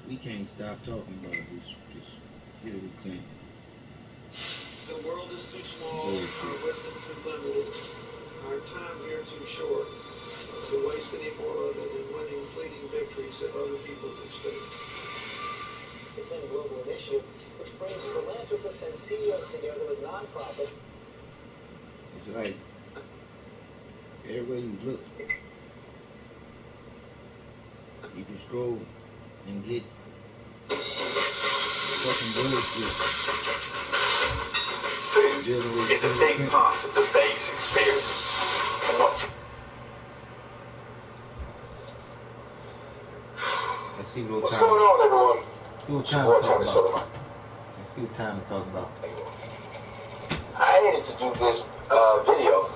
We can't stop talking about this. Just get it, we can't. The world is too small, our wisdom too limited, our time here too short to waste any more of it in winning fleeting victories at other people's expense. The Thin Global Initiative, which brings philanthropists and CEOs together with nonprofits. It's like everywhere you look, you can scroll and get fucking bullshit. Food is a big part of the Vegas experience. And not What's going on, everyone? Let's see what time to talk about. I needed to do this video,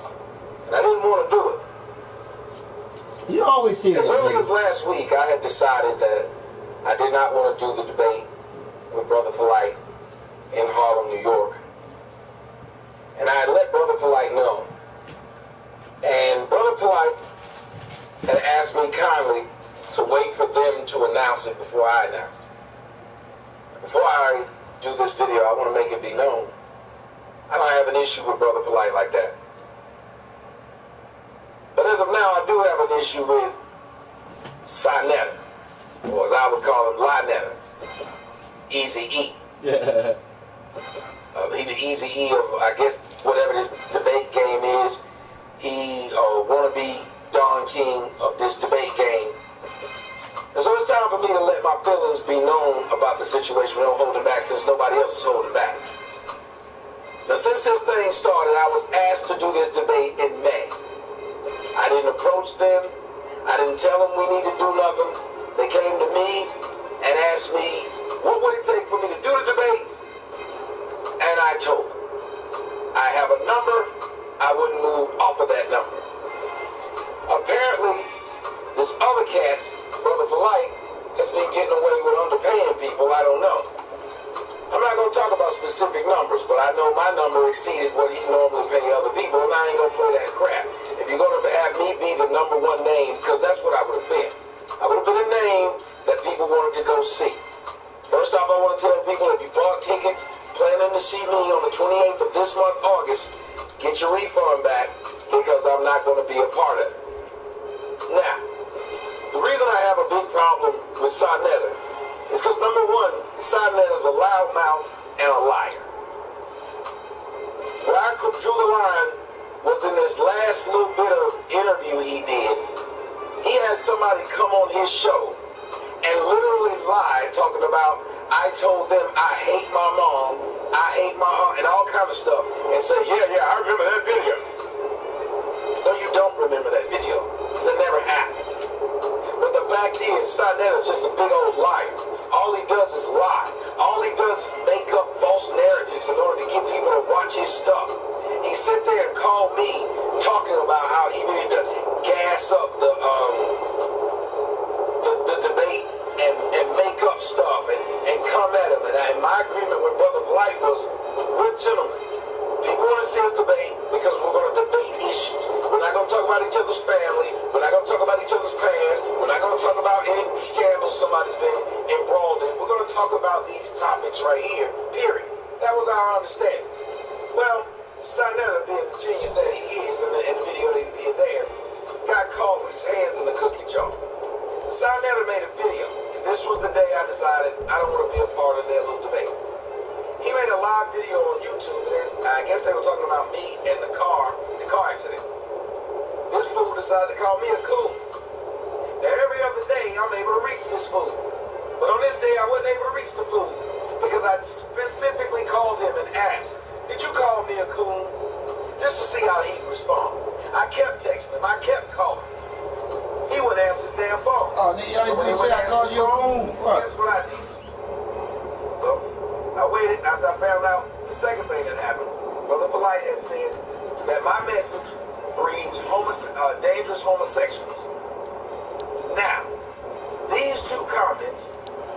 and I didn't want to do it. You always say As that. early as last week, I had decided that I did not want to do the debate with Brother Polite in Harlem, New York. And I had let Brother Polite know. And Brother Polite had asked me kindly to wait for them to announce it before I announced it. Before I do this video, I want to make it be known, I don't have an issue with Brother Polite like that. But as of now, I do have an issue with Sinetta, or as I would call him, Lynetta, Eazy-E. Yeah. He the Eazy-E of, I guess, whatever this debate game is. He wanna be Don King of this debate game. And so it's time for me to let my feelings be known about the situation. We don't hold it back since nobody else is holding back. Now, since this thing started, I was asked to do this debate in May. I didn't approach them. I didn't tell them we need to do nothing. They came to me and asked me, what would it take for me to do the debate? And I told them, I have a number. I wouldn't move off of that number. Apparently, this other cat, Brother Polite, has been getting away with underpaying people. I don't know. I'm not going to talk about specific numbers, but I know my number exceeded what he normally pay other people, and I ain't going to play that crap. If you're going to have me be the number one name, because that's what I would have been. I would have been a name that people wanted to go see. First off, I want to tell people, if you bought tickets, planning to see me on the 28th of this month, August, get your refund back, because I'm not going to be a part of it. Now, the reason I have a big problem with Sinetta is because, number one, Sinetta is a loudmouth and a liar. Where I drew the line was in this last little bit of interview he did. He had somebody come on his show and literally lie, talking about, I told them I hate my mom, I hate my aunt, and all kind of stuff, and say, yeah, I remember that video. No, you don't remember that video, because it never happened. But the fact is, Sinetta is just a big old liar. All he does is lie. All he does is make up false narratives in order to get people to watch his stuff. He sit there and called me talking about how he needed to gas up the debate and make up stuff and come at him. And my agreement with Brother Polite was, we're gentlemen. People want to see us debate because we're going to debate issues. We're not going to talk about each other's family. We're not going to talk about each other's past. We're not going to talk about any scandals somebody's been embroiled in. We're going to talk about these topics right here, period. That was our understanding. Well, Sinetta, being the genius that he is, in the video that he did there, got caught with his hands in the cookie jar. Sinetta made a video. This was the day I decided I don't want to be a part of that little debate. He made a live video on YouTube, and I guess they were talking about me and the car accident. This fool decided to call me a coon. Now, every other day, I'm able to reach this fool. But on this day, I wasn't able to reach the fool because I specifically called him and asked, did you call me a coon? Just to see how he'd respond. I kept texting him. I kept calling. He wouldn't answer his damn phone. Oh, nigga, y'all didn't say I called you a coon. Fuck. Guess what I did? Well, I waited after I found out the second thing that happened. Brother Polite had said that my message breeds dangerous homosexuals. Now, these two comments,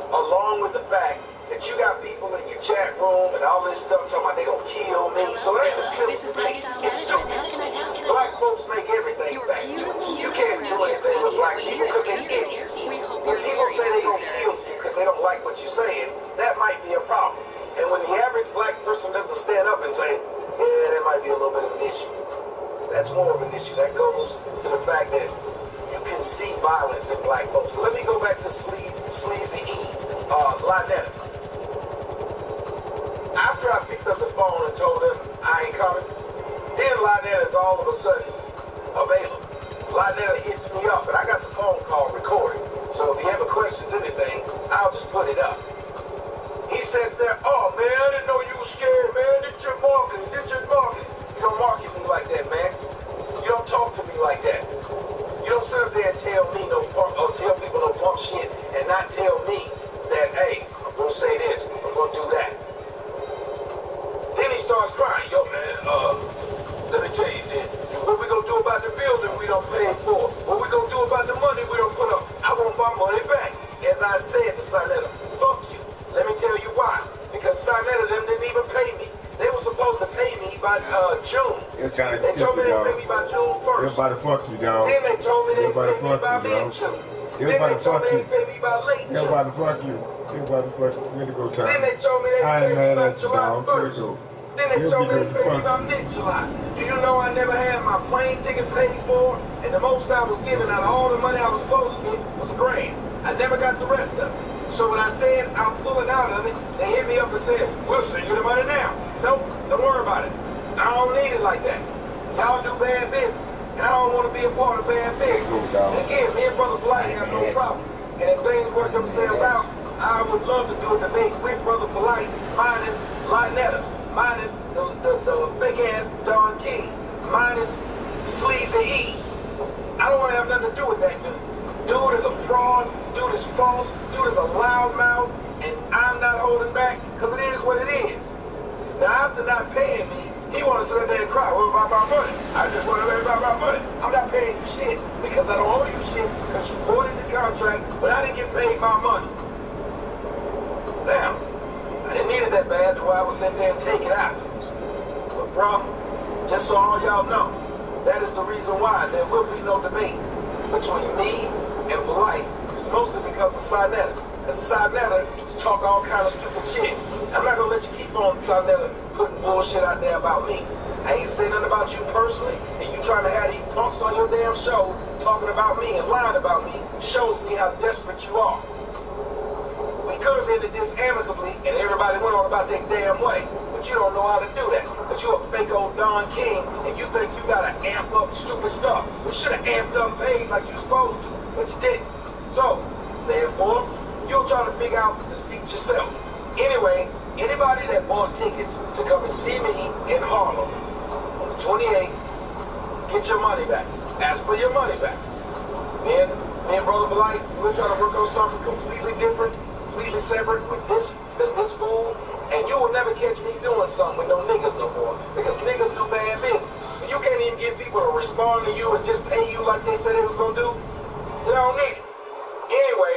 along with the fact that you got people in your chat room and all this stuff talking about they gonna kill me, so that ain't a silly debate. It's stupid. Black folks make everything back. You can't do anything with black people because they're idiots. When people say they gonna kill you because they don't like foremost to the fact that you can see violence in black folks. Let me go back to Sleazy E, Lynetta. After I picked up the phone and told him I ain't coming, then Lynetta is all of a sudden available. Lynetta hits me up, and I got the phone call recorded. So if he ever questions anything, I'll just put it up. He said there, oh man, I didn't know you were scared, man. Did your marketing, You don't market me like that, man. You don't talk to me like that. You don't sit up there and tell me no punk, or tell people no punk shit, and not tell me that, hey, I'm gonna say this, I'm gonna do that. Then he starts crying, yo man, let me tell you this. What we gonna do about the building we don't pay for? What we gonna do about the money we don't put up? I want my money back. As I said to Sinetta, fuck you. Let me tell you why. Because Sinetta them didn't even pay me. They were supposed to pay me by June. They told me they'd pay me by June 1st. Everybody fuck you, dog. Then they told me they'd pay me by mid-June. Everybody fuck you. Then they told me they'd pay me by late June. Everybody fuck you. Everybody fuck you. Way to go, Tom. Then they told me they'd I pay ain't me mad by at you, July dog. Way to 1st. go. Then they told me they'd pay me by mid-July. Do you know I never had my plane ticket paid for? And the most I was given out of all the money I was supposed to get was $1,000. I never got the rest of it. So when I said I'm pulling out of it, they hit me up and said, we'll send you the money now. Nope, don't worry about it. I don't need it like that. Y'all do bad business. And I don't want to be a part of bad business. And again, me and Brother Polite have no problem. And if things work themselves out, I would love to do a debate with Brother Polite minus Lynetta, minus the fake-ass Don King, minus Sleazy E. I don't want to have nothing to do with that dude. Dude is a fraud, dude is false, dude is a loudmouth, and I'm not holding back because it is what it is. Now, after not paying me, he want to sit there and cry, what about my money? I just want to pay about my money. I'm not paying you shit because I don't owe you shit because you voided the contract, but I didn't get paid my money. Now, I didn't need it that bad, that's why I was sitting there and take it out. But bro, just so all y'all know, that is the reason why there will be no debate between me and Polite. It's mostly because of Sinetta. Because Sinetta talk all kind of stupid shit. I'm not gonna let you keep on Sinetta putting bullshit out there about me. I ain't saying nothing about you personally, and you trying to have these punks on your damn show talking about me and lying about me shows me how desperate you are. We could have ended this amicably, and everybody went on about their damn way. But you don't know how to do that. But you a fake old Don King, and you think you gotta amp up stupid stuff. You should have amped up paid like you supposed to, but you didn't. So, therefore, you'll try to figure out the seat yourself. Anyway, anybody that bought tickets to come and see me in Harlem on the 28th, get your money back. Ask for your money back. Me and Brother Polite, we're trying to work on something completely different, completely separate with this fool, and you will never catch me doing something with no niggas no more, because niggas do bad business. And you can't even get people to respond to you and just pay you like they said they was gonna do. You don't need it. Anyway,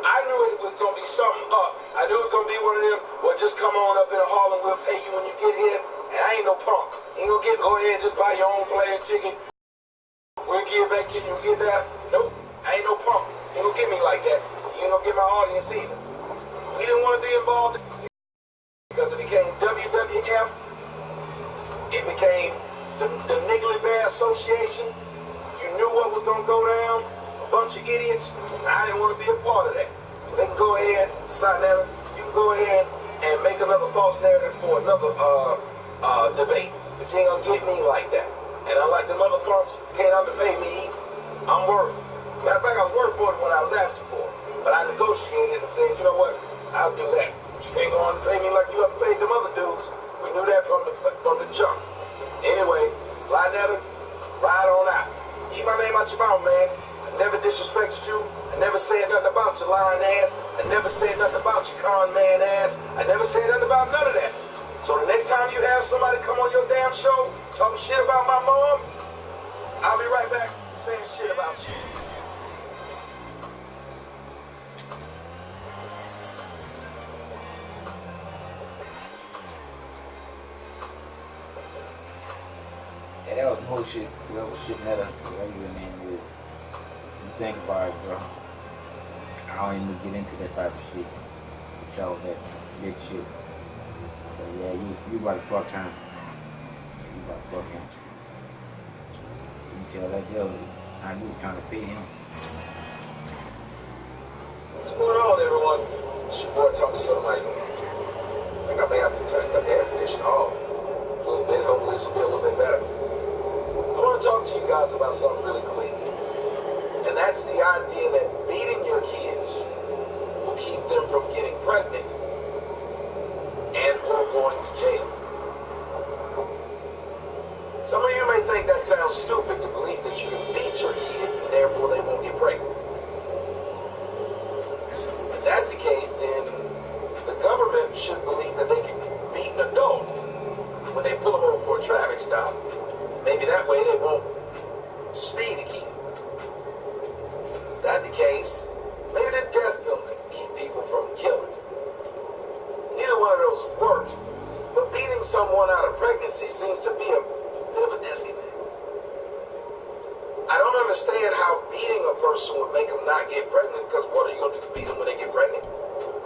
I knew it was gonna be something up. I knew it was gonna be one of them, well, just come on up in Harlem, we'll pay you when you get here. And I ain't no punk. Ain't gonna go ahead and just buy your own plane ticket. We'll give it back to you, get that. Nope, I ain't no punk. You ain't gonna get me like that. You ain't gonna get my audience either. We didn't want to be involved because it became WWF. It became the Niggly Bear Association. You knew what was gonna go down. A bunch of idiots. I didn't want to be a part of that. So they can go ahead, sign that. You can go ahead and make another false narrative for another debate. But you ain't gonna get me like that. And unlike the mother punks, can't underpay me either. I'm worth. Matter of fact, I was worth more than what I was asking for. But I negotiated and said, you know what? I'll do that. But you ain't gonna pay me like you ever paid them other dudes. We knew that from the jump. Anyway, Lynetta, ride on out. Keep my name out your mouth, man. I never disrespected you. I never said nothing about your lying ass. I never said nothing about your con man ass. I never said nothing about none of that. So the next time you have somebody come on your damn show talking shit about my mom, I'll be right back saying shit about you. Yeah, that was bullshit. That was shitting at us. Regular man is. You think about it, bro. I don't even get into that type of shit. Y'all that big shit. So yeah, you about to fuck him. You about to fuck him. You tell that girl how you trying to pay him. What's going on, everyone? It's your boy Tommy Sotomayor. I think I may have to turn the air conditioner off a little bit. Hopefully this will be a little bit better. I want to talk to you guys about something really quick. And that's the idea that beating your kids will keep them from getting pregnant and or going to jail. Some of you may think that sounds stupid to believe that you can beat your kid and therefore they won't get pregnant. If that's the case, then the government should believe that they can beat an adult when they pull them over for a traffic stop. Maybe that way they won't speed again. If that's the case, maybe the death penalty can keep people from killing. Neither one of those works, but beating someone out of pregnancy seems to be a bit of a disconnect. I don't understand how beating a person would make them not get pregnant, because what are you going to do to beat them when they get pregnant?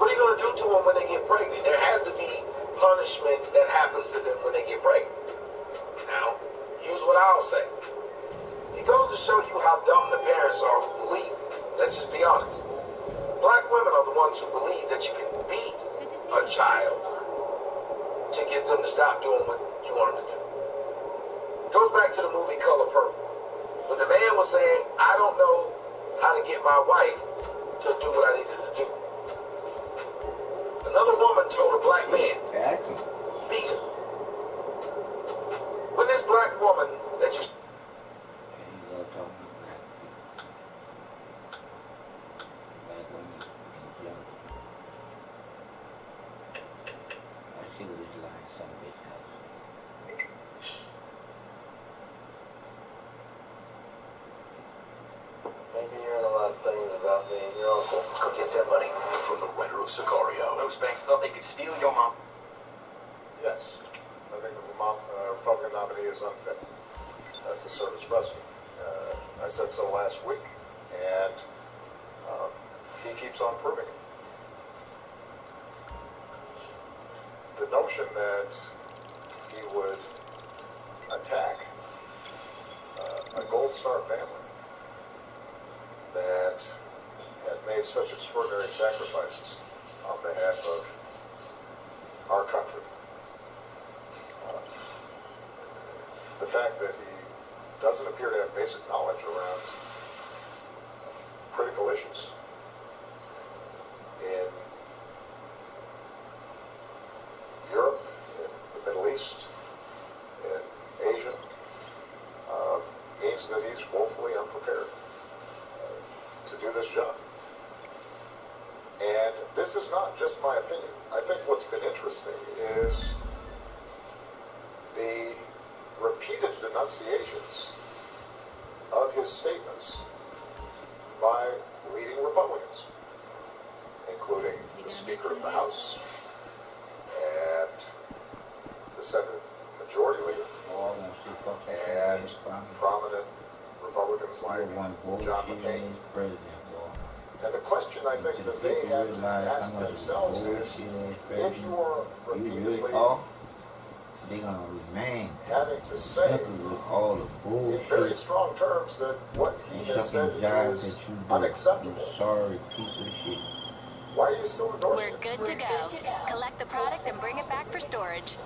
What are you going to do to them when they get pregnant? There has to be punishment that happens to them when they get pregnant. Now, here's what I'll say. It goes to show you how dumb the parents are who believe this. Let's just be honest. Black women are the ones who believe that you can beat a child to get them to stop doing what you want them to do. It goes back to the movie Color Purple. When the man was saying, I don't know how to get my wife to do what I needed to do. Another woman told a black man, beat her. When this black woman that you... Maybe you're hearing a lot of things about me and your uncle. Go get that money. From the writer of Sicario. Those banks thought they could steal your mom. Yes. I think the Republican nominee is unfit to serve as president. I said so last week, and he keeps on proving it. The notion that he would attack a Gold Star family that had made such extraordinary sacrifices on behalf of our country. The fact that he doesn't appear to have basic knowledge around critical issues in Europe, in the Middle East, in Asia, means that he's woefully unprepared to do this job. And this is not just my opinion. I think what's been interesting is the repeated denunciations of his statements by leading Republicans, including the Speaker of the House and the Senate Majority Leader, and prominent Republicans like John McCain. And the question I think that they have to ask themselves is, if you are repeatedly having to say in very strong terms that what he has said is unacceptable, why are you still endorsing it? We're good to go. Collect the product and bring it back for storage.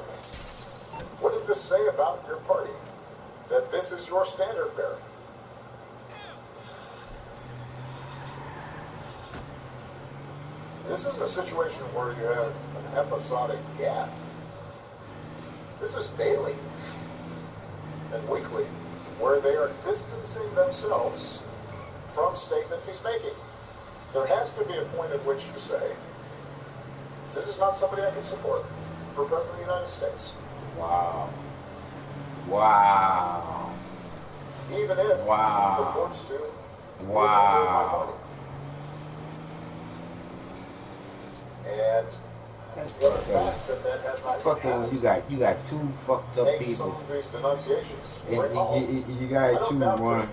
What does this say about your party? That this is your standard bearer? This isn't a situation where you have an episodic gaffe. This is daily and weekly, where they are distancing themselves from statements he's making. There has to be a point at which you say, this is not somebody I can support for President of the United States. Wow. Wow. Even if he purports to be a member of my party. And the fact that has not happened, you got two fucked up makes people. some of these denunciations And you got two one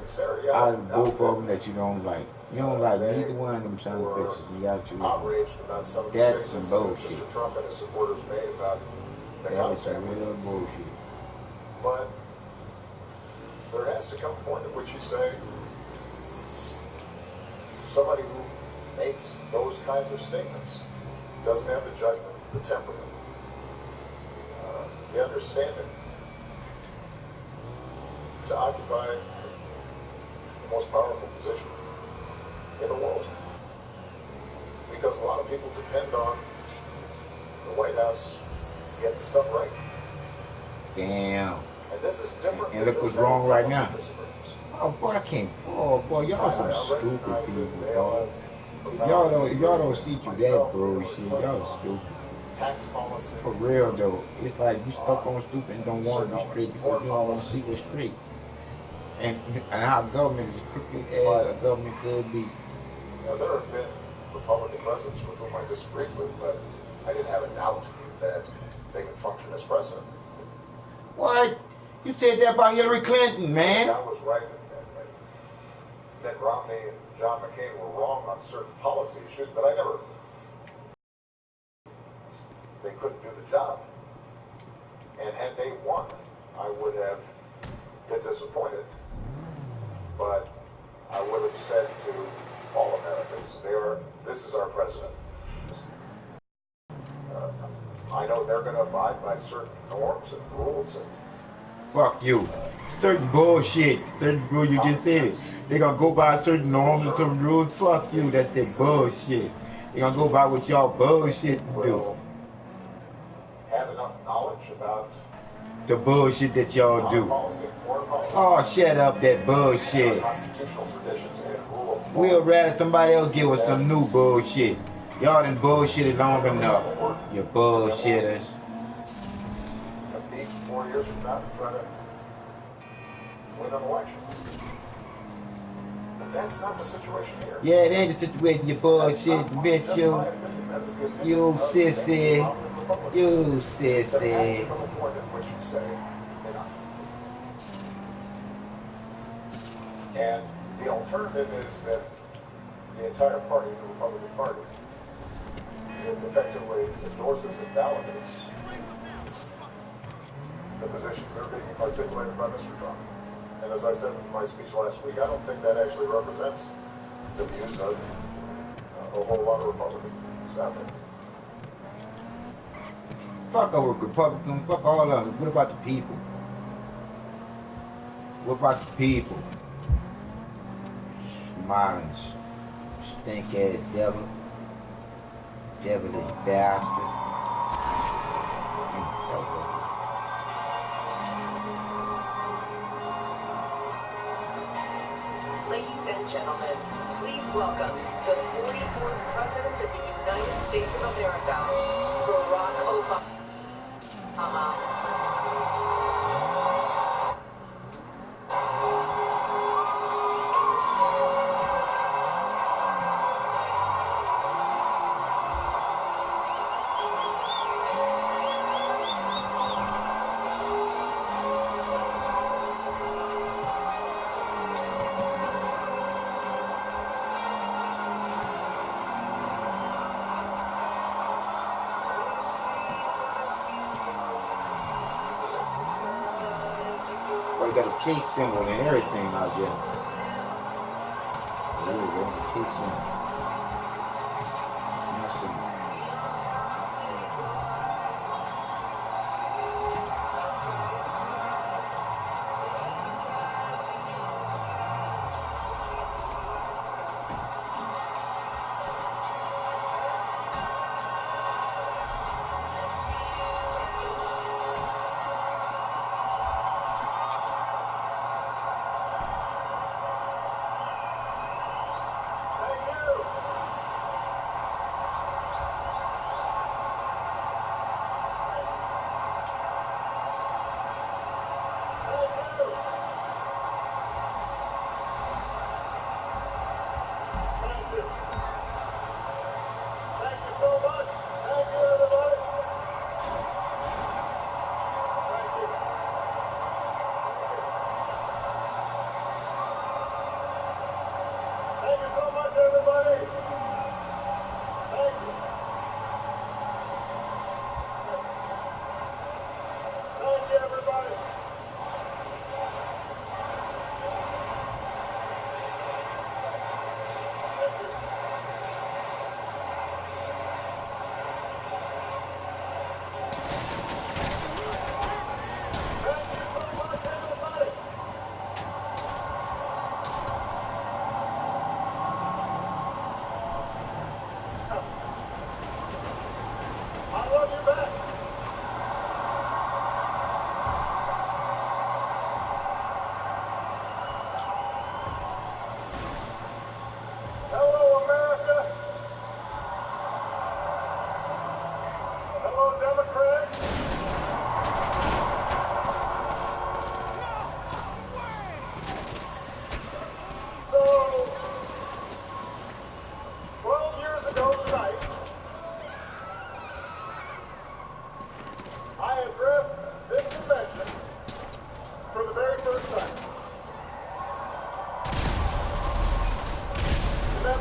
out of both of them that you don't like. You don't like neither one of them son of bitches. You got two. Outraged about some of the That's some statements bullshit. that Mr. Trump and his supporters made about the That was Trump some family. real bullshit. But there has to come a point at which you say, somebody who makes those kinds of statements doesn't have the judgment, the temperament, the understanding to occupy the most powerful position in the world. Because a lot of people depend on the White House getting stuff right. Damn. And this is different. And look what's wrong right now. disagreements. Oh boy, I can't. Oh boy, y'all some stupid recognize people, that they dog. all If y'all don't see through that myself, bullshit, y'all stupid. tax policy. For real though, it's like you stuck on stupid and don't want to be straight because you don't want to see what's straight. And our government is crooked as a government could be. Now, there have been Republican presidents with whom I disagreed with, but I didn't have a doubt that they could function as president. What? You said that about Hillary Clinton, man. John was right, and Mitt Romney and John McCain were wrong on certain policy issues, but they couldn't do the job. And had they won, I would have been disappointed. But I would have said to all Americans, this is our president. I know they're going to abide by certain norms and rules. And, fuck you. Certain bullshit. Certain rule you just said it. They're going to go by certain norms and certain rules. Fuck you. That's their bullshit. They're going to go by what y'all bullshit do. will have enough knowledge about The bullshit that y'all do. policy and foreign policy. Oh, shut up that bullshit. Constitutional traditions and rule of law. We'll rather somebody else give us some new bullshit. Y'all done bullshitted long enough. You bullshitters. Compete 4 years from now to try to win an election. But that's not the situation here. Yeah, it ain't the situation, you bullshit, bitch, you. You sissy. You There has to sissy. come a point at which you say enough. And the alternative is that the entire party, the Republican Party, it effectively endorses and validates the positions that are being articulated by Mr. Trump. And as I said in my speech last week, I don't think that actually represents the views of a whole lot of Republicans out there. Fuck over Republicans, fuck all of them. What about the people? What about the people? Smiling, stink ass devil. Devilish bastard. Ladies and gentlemen, please welcome the 44th President of the United States of America, Barack Obama. Well, got a case symbol and everything out there. Ooh, there's a case symbol. Nothing.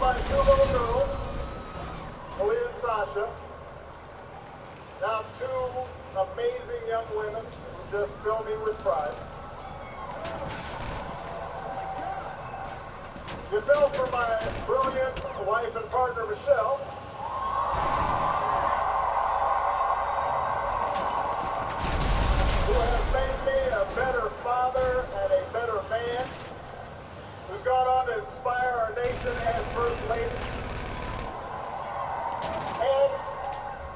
my two little girls, Malia and Sasha. Now two amazing young women who just fill me with pride. You fell for my brilliant wife and partner, Michelle. Who has made me a better father and a better man. Who's gone on to inspire our nation as First Lady. And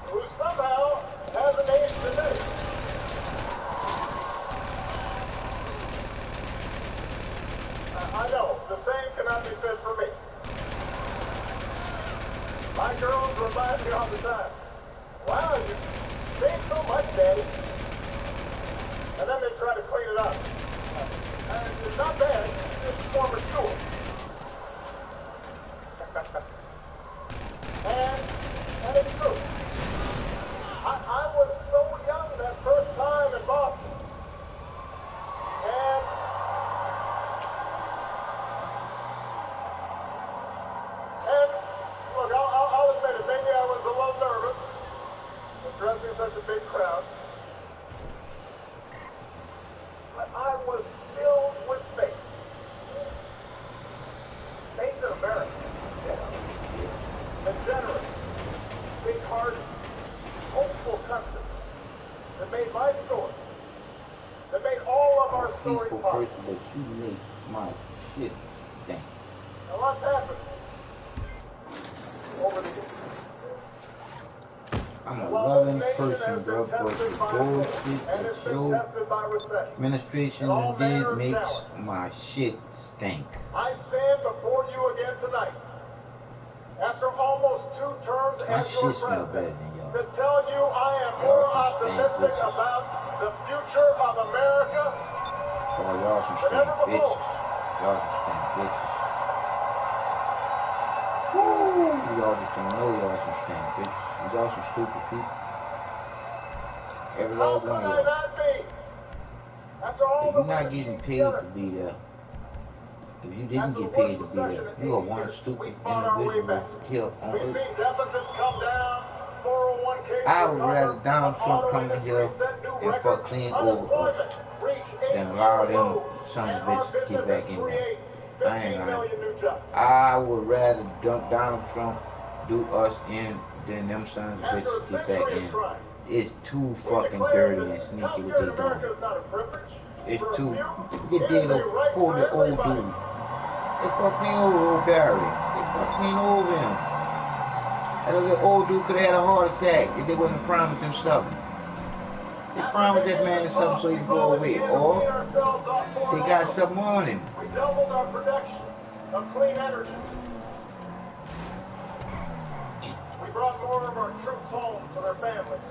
who somehow hasn't aged today. I know, the same cannot be said for me. My girls remind me all the time, wow, you changed so much, Daddy. And then they try to clean it up. And it's not bad, it's just more mature. and it's true. I was so young that first time in Boston. And look, I'll admit it, maybe I was a little nervous addressing such a big crowd. But I was filled with faith. Faith in America. The generous, big-hearted, hopeful country that made my story, that made all of our stories possible. Person, but you make my shit stink. Now what's happened over the years? I'm a loving person, bro, but the bullshit that your administration did makes my shit stink. I stand before you again tonight, after almost 2 terms as your president, to tell you I am more optimistic about the future of America than ever before. Y'all some stank bitches. Woo! Y'all just don't know y'all some stank bitches. Y'all some stupid people. Every last one of y'all. If you're not getting paid to be there, if you didn't get paid to be there, you are one stupid individual killed on earth. I would rather Donald Trump come in here and fuck clean over us than allow them sons of bitches to get back in there. I ain't lying. I would rather dump Donald Trump do us in than them sons of bitches get back in. It's too fucking dirty and sneaky what they doing. It's too. They did a pull the old dude. They fucked me over old Barry. They fucked me over him. That little old dude could have had a heart attack if they wasn't promised him something. They promised that man something so he'd go away. Or they got something on him. We doubled our production of clean energy. We brought more of our troops home to their families.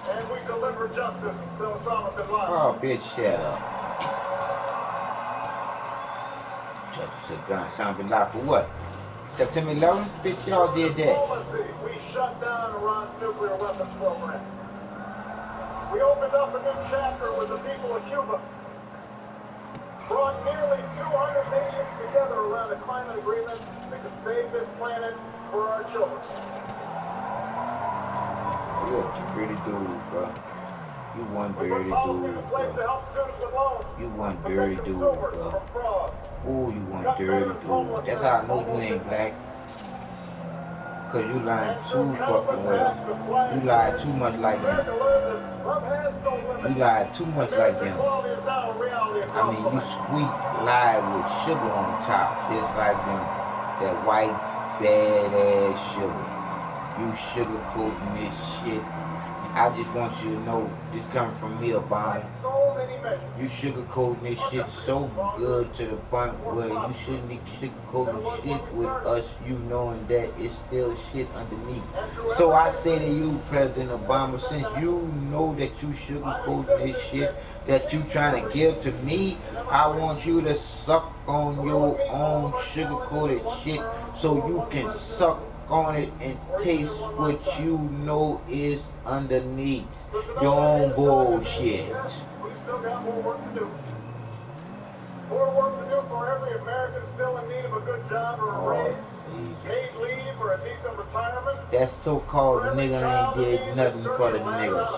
And we delivered justice to Osama bin Laden. Oh, bitch, shut up. Justice to Osama bin Laden for what? September 11th? Bitch, y'all did that. Diplomacy. We shut down Iran's nuclear weapons program. We opened up a new chapter with the people of Cuba. Brought nearly 200 nations together around a climate agreement that could save this planet for our children. You're a dirty dude, bro. You one dirty dude, bro. You one dirty dude, bro. Oh, you one dirty dude. That's how I know you ain't black. Cause you lying too fucking well. You lie too much like them. You lie too much like them. I mean, you squeak lie with sugar on top, just like them. That white badass sugar. You sugarcoating this shit. I just want you to know, this coming from me, Obama. You sugarcoating this shit so good to the point where you shouldn't be sugarcoating shit with us, you knowing that it's still shit underneath. So I say to you, President Obama, since you know that you sugarcoating this shit that you trying to give to me, I want you to suck on your own sugar-coated shit so you can suck on it and taste what you know is underneath your own bullshit. We still got more work to do. More work to do for every American still in need of a good job or a raise, paid leave or a decent retirement. That so-called nigga ain't did nothing for the niggas.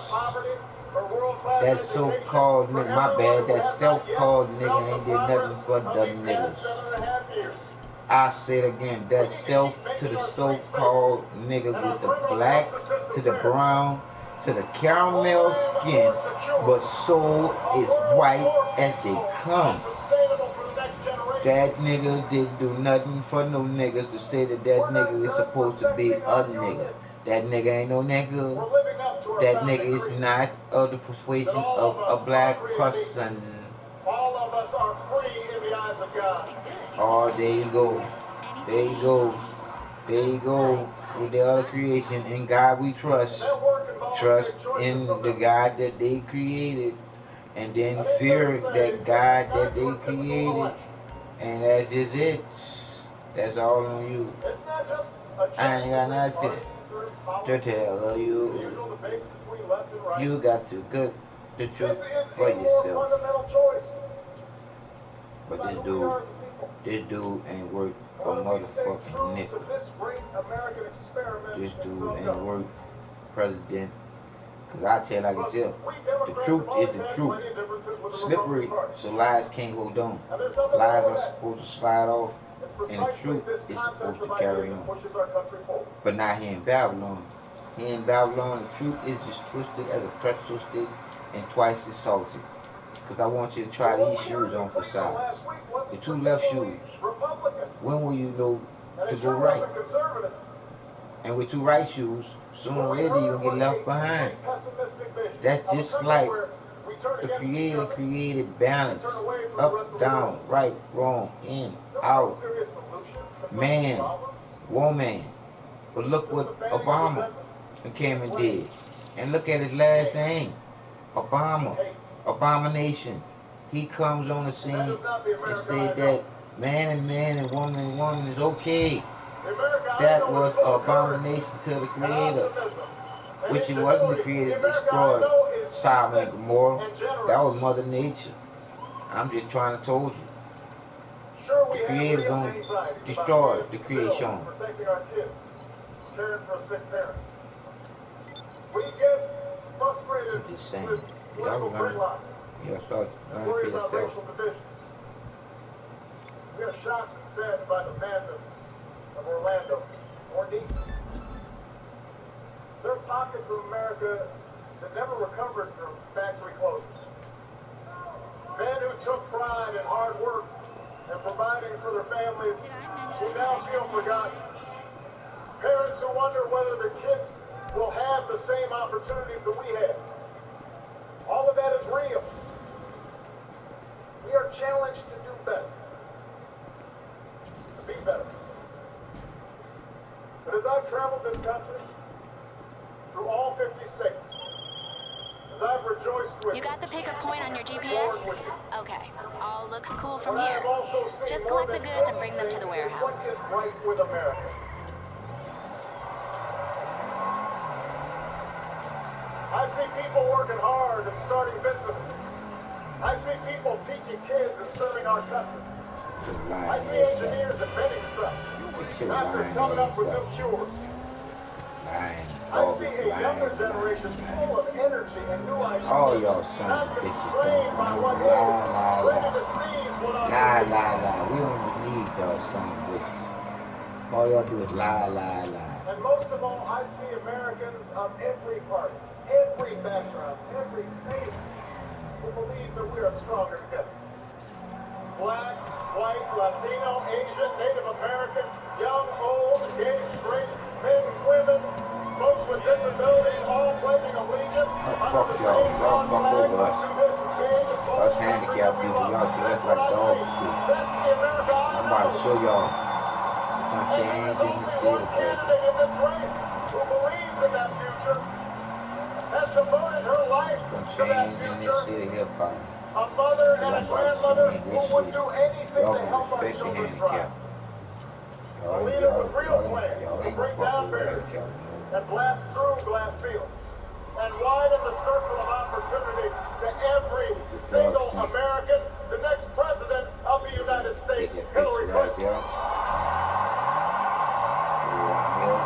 That so-called nigga, my bad, that self-called nigga ain't did nothing for the niggas. I say it again, that self to the so-called nigga with the black, to the brown, to the caramel skin, but soul is white as they come. That nigga didn't do nothing for no niggas to say that that nigga is supposed to be a nigga. That nigga ain't no nigga. That nigga is not of the persuasion of a black person. All of us are free in the eyes of God. Oh, there you go. There you go. There you go. With the other creation. In God we trust. Trust in the God that they created. And then fear that God that they created. And that's just it. That's all on you. I ain't got nothing to tell you. You got to cook the truth for yourself. But this dude ain't worth a motherfucking nickel. This dude ain't worth president. Cause I tell like it's the truth is the truth. Slippery, so lies can't hold on. Lies are supposed to slide off, and the truth is supposed to carry on. But not here in Babylon. Here in Babylon, the truth is just twisted as a pretzel stick and twice as salty. Cause I want you to try these shoes on for size. The two left shoes. When will you know to go right? And with two right shoes, sooner or later you're going to get left behind. That's just like the Creator created balance. Up, down, right, wrong, in, out. Man, woman. But look what Obama came and did. And look at his last name. Obama. Abomination. He comes on the scene and said that man and woman is okay. That was an abomination to the Creator, which it wasn't the Creator that destroyed Sodom and Gomorrah. That was Mother Nature. I'm just trying to tell you. The Creator don't destroy the creation. Protecting our kids, caring for a sick parent. We get frustrated with political gridlock. Y'all start learning for yourself. Racial divisions. We are shocked and saddened by the madness of Orlando or Nice. There are pockets of America that never recovered from factory closures. Men who took pride in hard work and providing for their families who now feel forgotten. Parents who wonder whether their kids will have the same opportunities that we had. All of that is real. We are challenged to do better. To be better. But as I've traveled this country, through all 50 states, as I've rejoiced with you got the pickup point on your GPS? Okay, all looks cool from here. Just collect the goods and bring them to the warehouse. What is right with America? I see people working hard and starting businesses. I see people teaching kids and serving our country. I see engineers inventing stuff. Doctors coming up with new cures. I see a younger generation full of energy and new ideas. All y'all sons of bitches don't know. Lie. We don't need y'all sons of bitches. All y'all do is lie. And most of all, I see Americans of every party, every background, every faith, who believe that we are stronger together. Black, white, Latino, Asian, Native American, young, old, gay, straight, men, women, folks with disabilities, all pledging allegiance under the same broad flag to this big, us handicapped people, y'all dress like dogs too. I'm about to show y'all some change in the city. Candidate in this race who believes in that future has devoted her life to that future. A mother and a grandmother who would do anything to help our children thrive. A leader with real plans to break down barriers and blast through glass ceilings and widen the circle of opportunity to every single American. The next president the United States, Get that Hillary picture right Clinton. there. Right here.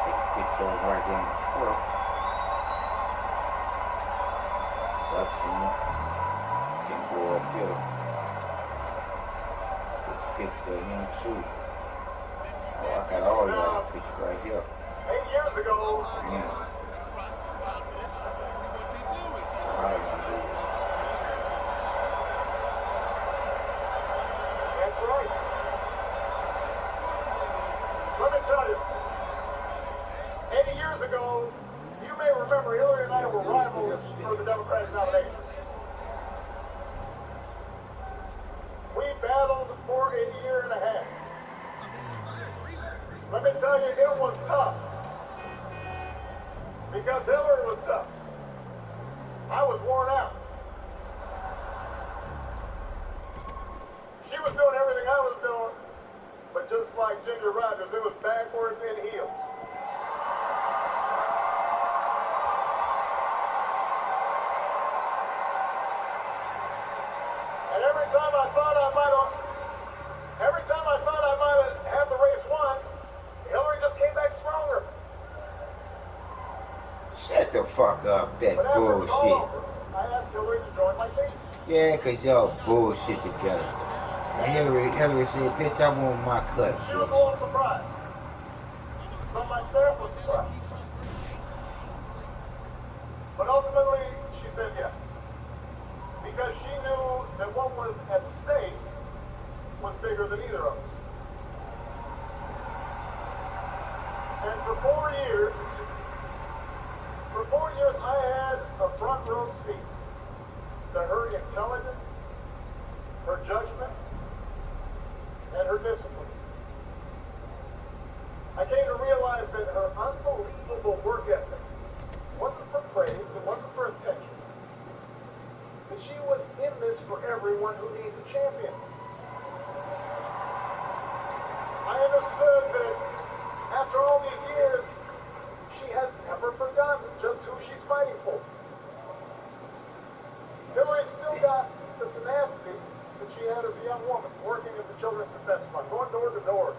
Take a picture of right there in the front. That's some. Can go up here. Take a picture of him too. Oh, I got all y'all pictures right here. 8 years ago, Yeah. that's right. Let me tell you, 8 years ago, you may remember Hillary and I were rivals for the Democratic nomination. We battled for a year and a half. Let me tell you, it was tough. Because Hillary was tough. I was worn out. She was doing everything I was doing, but just like Ginger Rogers, it was backwards and heels. And every time I thought I might have the race won, Hillary just came back stronger. Shut the fuck up, that But after it was all bullshit. over, I asked Hillary to join my team. Yeah, cause y'all bullshit together. And Hillary said, bitch, I want my cut. She was a Bitch. little surprised. Some of my staff was surprised. But ultimately, she said yes. Because she knew that what was at stake was bigger than either of us. And for 4 years, I had a front row seat to her intelligence, her judgment, and her discipline. I came to realize that her unbelievable work ethic wasn't for praise, it wasn't for attention. That she was in this for everyone who needs a champion. I understood that after all these years, she has never forgotten just who she's fighting for. Hillary's still got the tenacity that she had as a young woman, working at the Children's Defense Fund, going door to door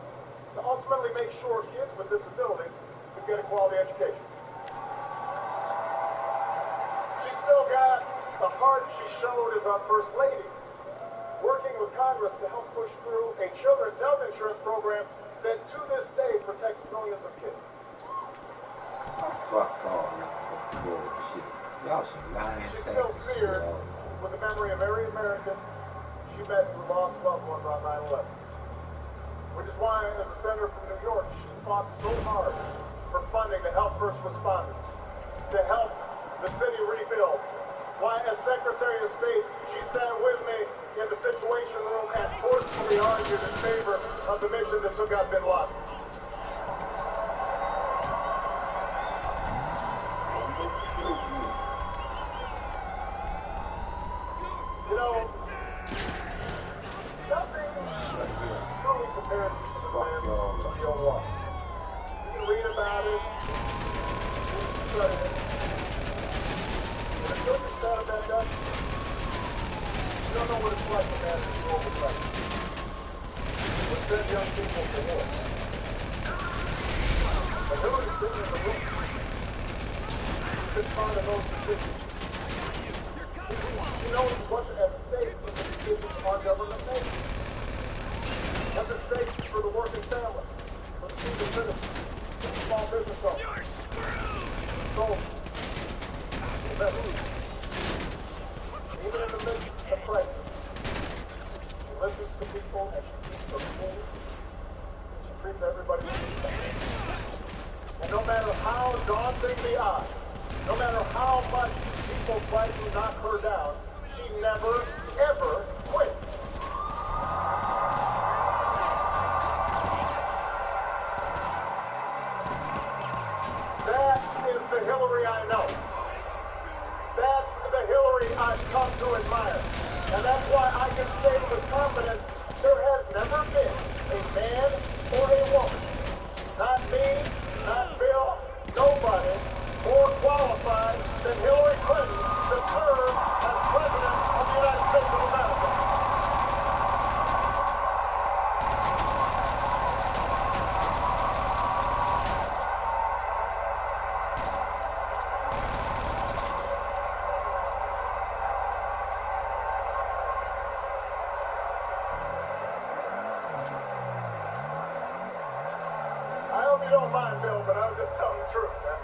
to ultimately make sure kids with disabilities could get a quality education. She's still got the heart she showed as our First Lady, working with Congress to help push through a children's health insurance program that to this day protects millions of kids. Oh, fuck all that bullshit. Y'all some lying She's sacks still of shit. seared with the memory of every American she met who lost loved ones on 9/11. Which is why, as a senator from New York, she fought so hard for funding to help first responders, to help the city rebuild. Why, as Secretary of State, she sat with me in the Situation Room and forcefully argued in favor of the mission that took out Bin Laden. You know, nothing truly compares to the man of the real war. You can read about it, you can study it. But until you sat at that desk, you don't know what it's like to manage a global crisis. What send young people to war. But Hillary's been in the room. She's been part of those decisions. She knows what's at stake with the decisions our government makes. What's at stake for the working family, for the senior citizens, for the small business owners. You're screwed! So, even in the midst of crisis, she listens to people and she keeps them cool. She treats everybody with respect. And no matter how daunting the odds, no matter how much people try to knock her down, she never, ever quits. That is the Hillary I know. That's the Hillary I've come to admire. And that's why I can say with confidence, there has never been a man or a woman, not me, not Bill, nobody, more qualified than Hillary Clinton to serve as President of the United States. hope you don't mind, Bill, but I was just telling the truth, man.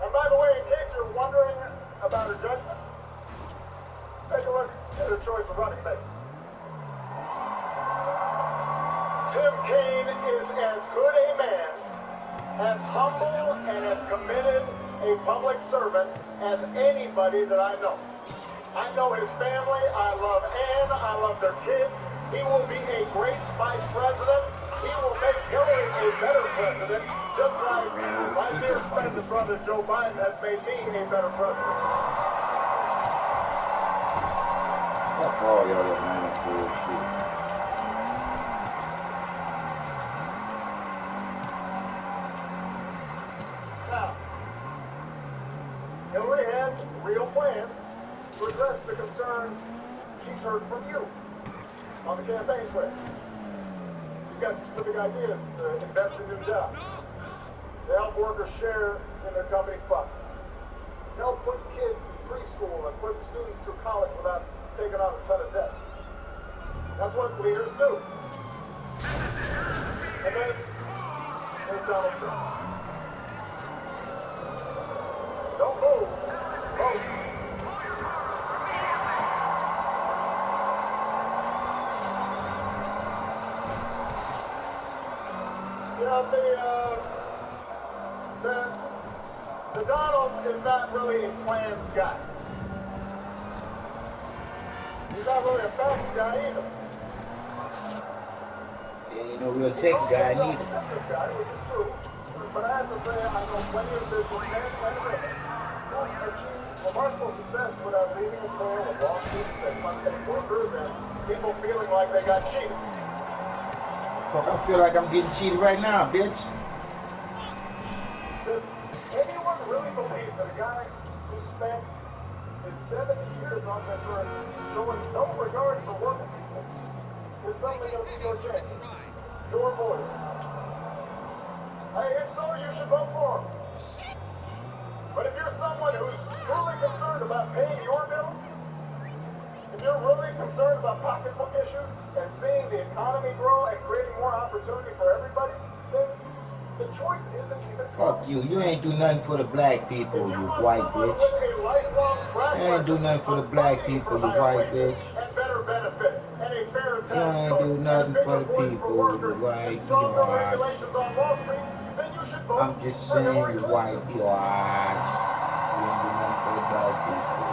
And by the way, in case you're wondering about her judgment, take a look at her choice of running mate. Tim Kaine is as good a man, as humble and as committed a public servant as anybody that I know. I know his family. I love Ann. I love their kids. He will be a great vice president. He will make Hillary a better president, just like my dear friend and brother Joe Biden has made me a better president. Fuck all y'all around bullshit. Now, Hillary has real plans to address the concerns she's heard from you on the campaign trail. She's got specific ideas to invest in new jobs, to help workers share in their company's profits, to help put kids in preschool and put students through college without taking on a ton of debt. That's what leaders do. And then there's Donald Trump. Don't move. Vote. The Donald is not really a plans guy. He's not really a facts guy either. He ain't no real tech guy neither. Business guy, which is true. But I have to say, I know plenty of businessmen and women who achieved remarkable success without leaving a trail of lawsuits and unpaid workers and people feeling like they got cheated. Fuck, I feel like I'm getting cheated right now, bitch. Does anyone really believe that a guy who spent his 70 years on this earth showing no regard for working people is suddenly going to be your chance, your voice? Hey, if so, you should vote for him. But if you're someone who's truly concerned about paying your bills, if you're really concerned about pocketbook issues and seeing the economy grow and creating more opportunity for everybody, then the choice isn't even close. Fuck you. You ain't do nothing for the black people, you white bitch. You ain't do nothing for the black people, you white bitch. And better benefits and a fair tax You ain't code do nothing and for the bigger people, voice for you workers white, and you stronger white. regulations on Wall Street, then you should vote I'm just for saying, Hillary you Clinton. white, you white. You ain't do nothing for the black people.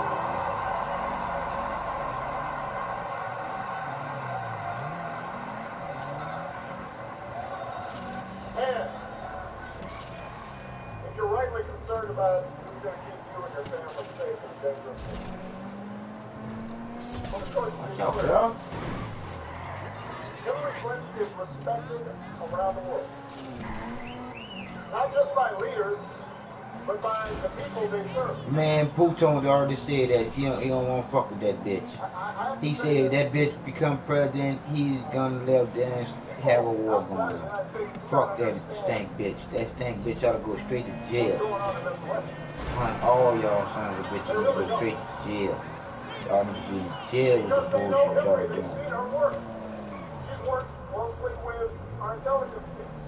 And if you're rightly concerned about who's going to keep you and your family safe in a dangerous world, well, the choice is Watch out, yours. girl. Hillary Clinton is respected around the world. Not just by leaders, but by the people they serve. Man, Putin already said that he don't want to fuck with that bitch. He said if that bitch become president, he's gonna let them have a war going on. Fuck that stank bitch. That stank bitch ought to go straight to jail. Hunt all y'all sons of bitches ought to go straight to jail. Y'all need to be in jail with the bullshit y'all doing. She's worked closely with our intelligence teams,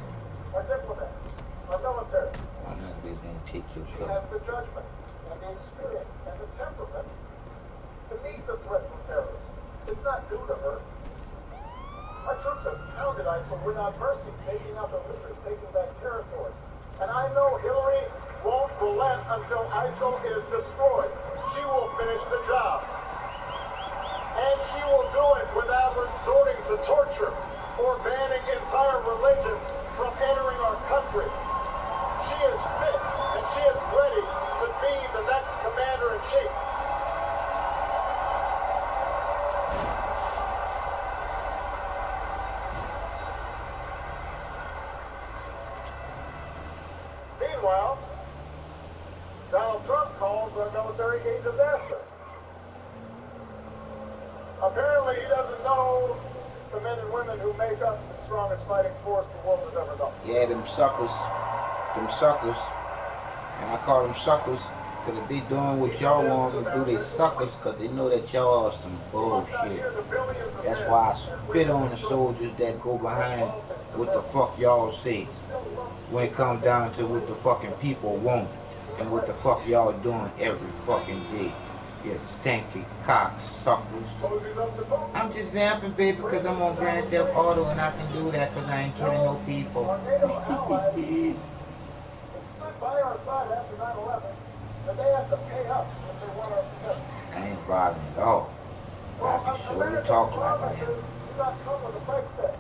our diplomats, our military. Why not let them take your She cup? has the judgment and the experience and the temperament to meet the threat from terrorism. It's not new to her. Our troops have pounded ISIL without mercy, taking out the leaders, taking back territory. And I know Hillary won't relent until ISIL is destroyed. She will finish the job. And she will do it without resorting to torture or banning entire religions from entering our country. She is fit and she is ready to be the next commander-in-chief. Meanwhile, Donald Trump calls our military a disaster. Apparently, he doesn't know the men and women who make up the strongest fighting force the world has ever known. Yeah, them suckers, and I call them suckers because if they doing what y'all want them to do, they suckers because they know that y'all are some bullshit. That's why I spit on the soldiers that go behind what the fuck y'all say when it comes down to what the fucking people want and what the fuck y'all doing every fucking day. You stinky cocksuckers. I'm just napping, baby, because I'm on Grand Theft Auto and I can do that because I ain't killing no people. By our side after 9/11, and they have to pay up if they want our protection. I ain't bothering at all. I can sure you talk like that. Do not come with a price tag.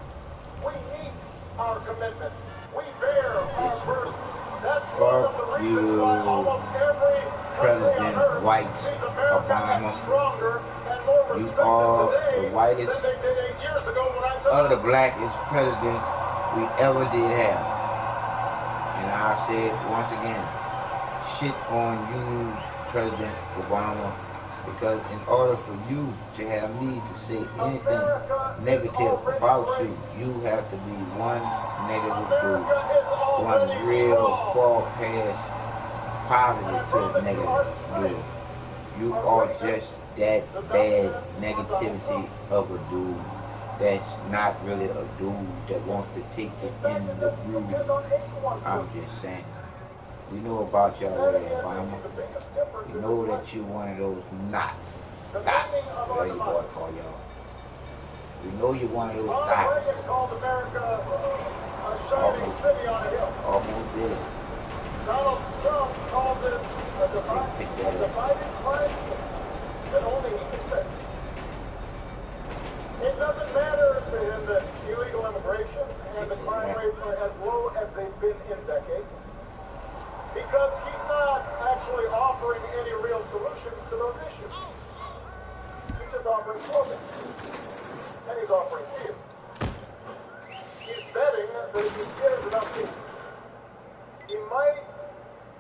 We meet our commitments. We bear our burdens. That's one of the reasons why almost every President White Obama, you are the whitest or the blackest president we ever did have. And I said once again, shit on you, President Obama, because in order for you to have me to say anything negative about you, you have to be one negative dude, one real far-past positive to negative dude. You are just that bad negativity of a dude that's not really a dude that wants to take it in the groove. I'm just saying. We know about y'all already, Obama. We know that you one of those knots. Dots. Whatever you want to call y'all. We know you're one of those dots. Almost did. Donald Trump calls it a divided crime scene that only he can fix. It doesn't matter to him that illegal immigration and the crime rates are as low as they've been in decades, because he's not actually offering any real solutions to those issues. He's just offering slogans. And he's offering fear. He's betting that if he scares enough people, he might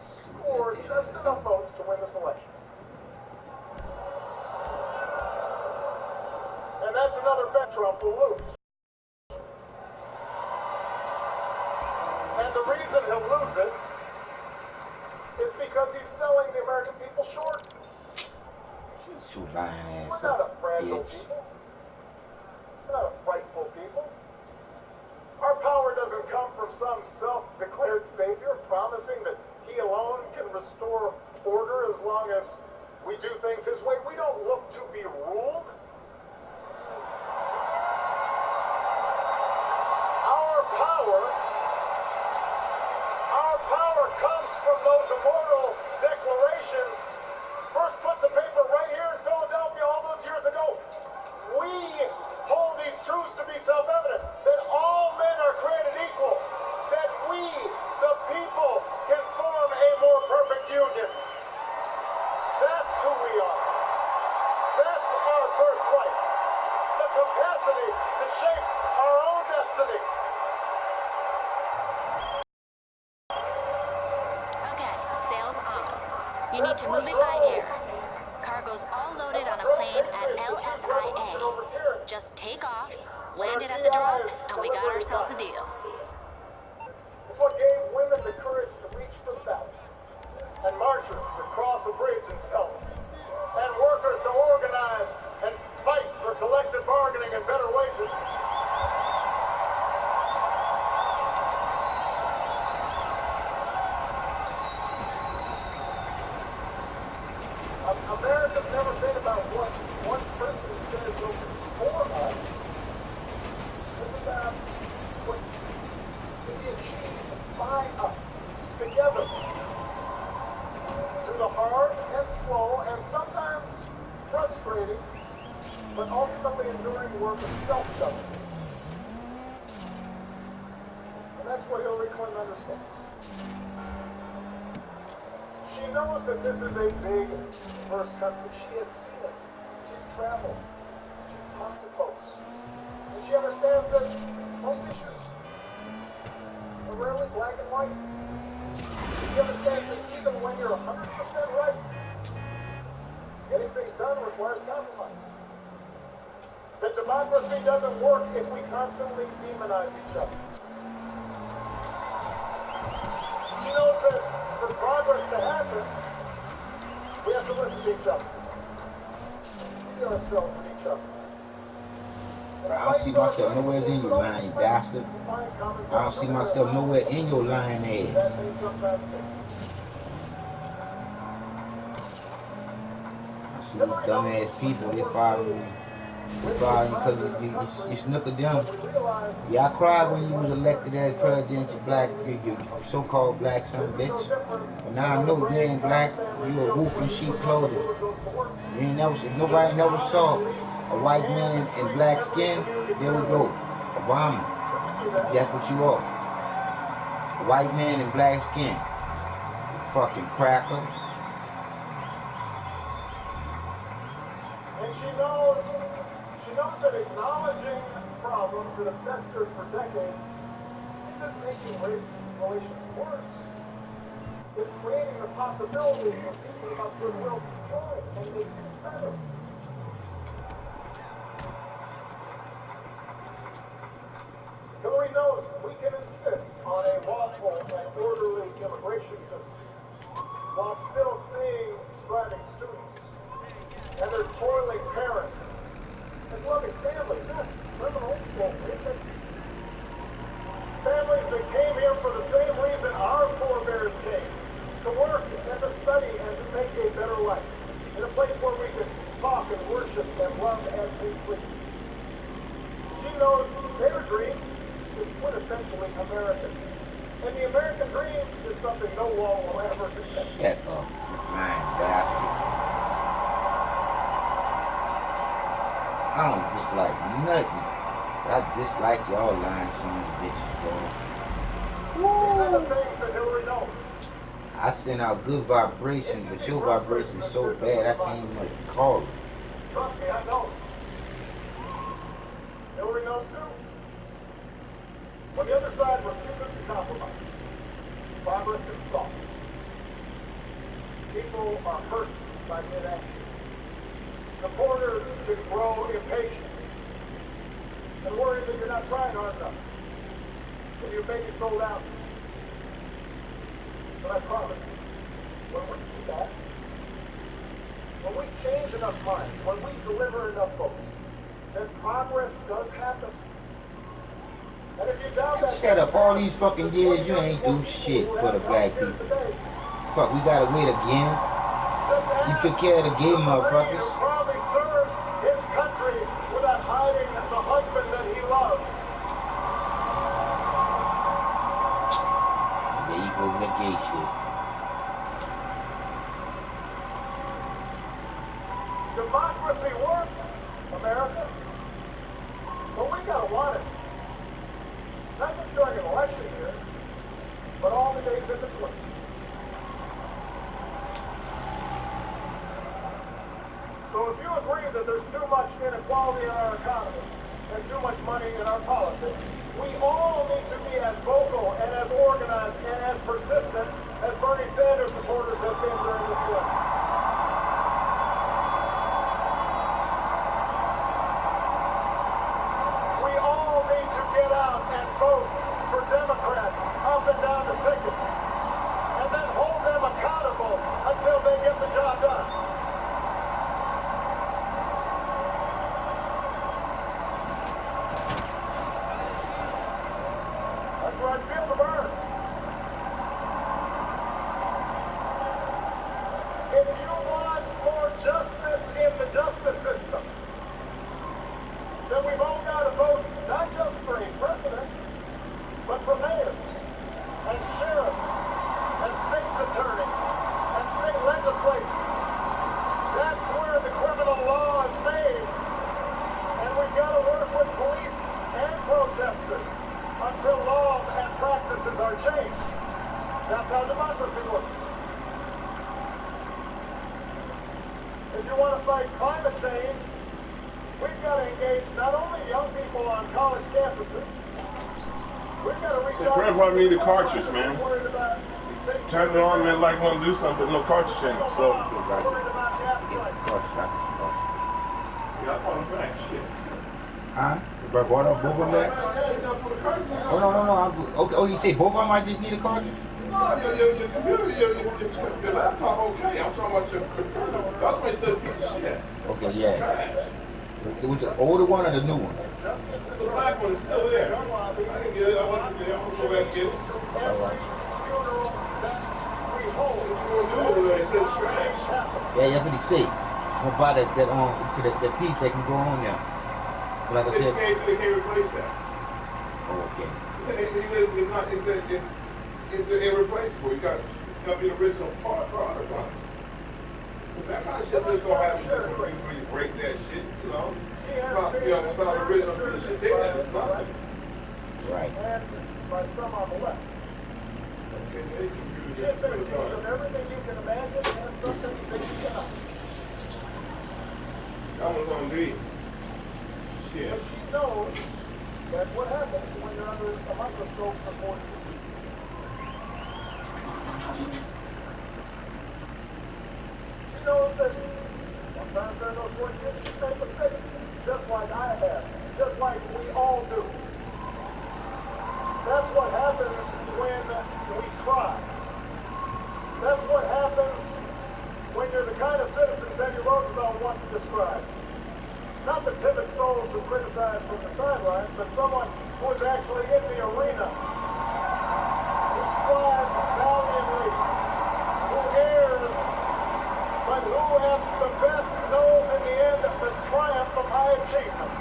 score just enough votes to win this election. And that's another bet Trump will lose. And the reason he'll lose it is because he's selling the American people short. Shoot lying ass We're not a up, fragile bitch. people. We're not a frightful people. Our power doesn't come from some self-declared savior promising that he alone can restore order as long as we do things his way. We don't look to be ruled. Our power comes from those immortal declarations first put to paper right here in Philadelphia all those years ago. We hold these truths to be self-evident, that all men are created equal, that we, the people, can form a more perfect union. That's who we are. That's our birthright. The capacity to shape our own destiny. You need to move it by air. Cargo's all loaded on a plane at LSIA. Just take off, land it at the drop, and we got ourselves a deal. It's what gave women the courage to reach for the ballot, and marchers to cross a bridge in Selma, and workers to organize and fight for collective bargaining and better wages. America's never been about what one person says will be for us. It's about what can be achieved by us, together. Through the hard and slow and sometimes frustrating, but ultimately enduring work of self-government. And that's what Hillary Clinton understands. She knows that this is a big first country. She has seen it. She's traveled. She's talked to folks. And she understands that most issues are rarely black and white. She understands that even when you're 100% right, getting things done requires compromise. That democracy doesn't work if we constantly demonize each other. She knows that for progress to happen, we have to listen to each other, see ourselves in each other, I don't see myself nowhere in your lying, you bastard. I don't see myself nowhere in your lying ass. I see these dumbass people, they following because you snook at them. Yeah, I cried when you was elected as president, you so-called black son of a bitch. But now I know you ain't black, you a wolf in sheep clothing. You ain't never, if nobody never saw a white man in black skin, there we go. Obama. That's what you are. A white man in black skin. You fucking cracker. And she knows that acknowledging problems that have festered for decades isn't making race relations worse. It's creating the possibility for people of goodwill to join and make things better. Hillary knows we can insist on a lawful and orderly immigration system while still seeing striving students and their toiling parents as loving families, not criminals or rapists. Families that came here for the same reason our forebears came, to work and to study and to make a better life, in a place where we can talk and worship and love as we please. She knows their dream is quintessentially American. And the American dream is something no law will ever defend. Shut up, lying bastard. I don't dislike nothing. I dislike y'all lying sons of bitches, bro. I send out good vibrations, but your vibration is so bad I can't even call it. Trust me, I know. Hillary knows too. When the other side refuses to compromise, progress can stall. People are hurt by inaction. Supporters can grow impatient and worry that you're not trying hard enough, that you may be sold out. But I promise you, when we do that, when we change enough minds, when we deliver enough votes, then progress does happen. And if you doubt that, shut up, all these fucking years you ain't do shit for the black people. Fuck, we gotta wait again. You took care of the gay motherfuckers. Proudly serves his country without hiding the husband that he loves. There you go with the gay shit. Democracy works, America. But we gotta want it. Not just during an election year, but all the days in between. So if you agree that there's too much inequality in our economy and too much money in our politics, we all need to be as vocal and as organized and as persistent as Bernie Sanders supporters have been during this election. We all need to get out and vote for Democrats up and down the ticket, and then hold them accountable until they get the job done. That's where I feel the burn. If you want more justice in the justice system, then we've all got to vote not just for a president, but for mayors and sheriffs and state's attorneys and state legislatures. That's where the criminal law is made. And we've got to work with police and protesters until laws and practices are changed. That's how democracy works. If you want to fight climate change, we've got to engage not only young people on college campuses, we've got to reach out. Grandpa need a cartridge, man. Turn it on, man, like want to do something, but no cartridge in it. So, huh? Bro, both of them back? Oh, no. Okay. Oh, you say both of them might just need a cartridge? No, your computer, your laptop, okay. I'm talking about your computer. That's why it says piece of shit. Okay, yeah. It was the older one or the new one? The black one is still there. I can get it. I want to get it. I'm going to go back and get it. All right. Yeah, that's what he said. I'm about that piece that can go on there. But like I said, they can't replace that. Oh, okay. It's irreplaceable. You got to be the original product on it. That kind of shit just gonna happen when you break that shit, you know. Without the original shit there, it's nothing. Right. And by some on the left. She has been accused of everything you can imagine and something that you cannot. That was on me. Shit. But she knows that what happens when you're under a microscope for 40 years. She knows that sometimes during those 40 years she made mistakes, just like I have, just like we all do. That's what happens when we try. That's what happens when you're the kind of citizen Teddy Roosevelt once described. Not the timid souls who criticize from the sidelines, but someone who is actually in the arena, who strives valiantly, who errs, but who at the best knows in the end the triumph of high achievement.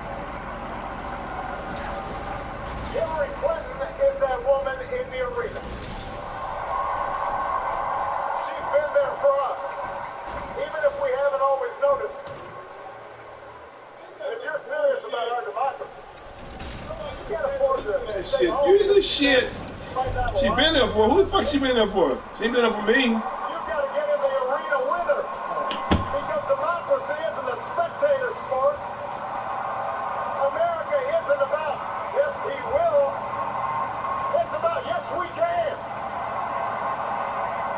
Hillary Clinton is that woman in the arena. She's been there for us, even if we haven't always noticed. And if you're serious about our democracy, you can't afford to stay home. You the shit. She been there for. Who the fuck she been there for? She ain't been there for me. You've got to get in the arena with her. Because democracy isn't a spectator sport. America isn't about, yes, he will. It's about, yes, we can.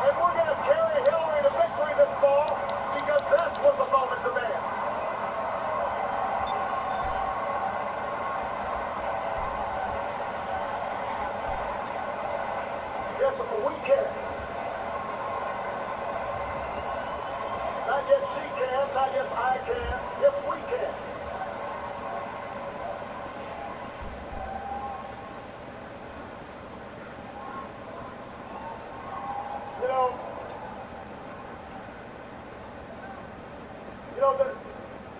And we're going to carry Hillary to victory this fall because that's what the moment demands. Yes, we can. Not yet she can, not yet I can. Yes, we can.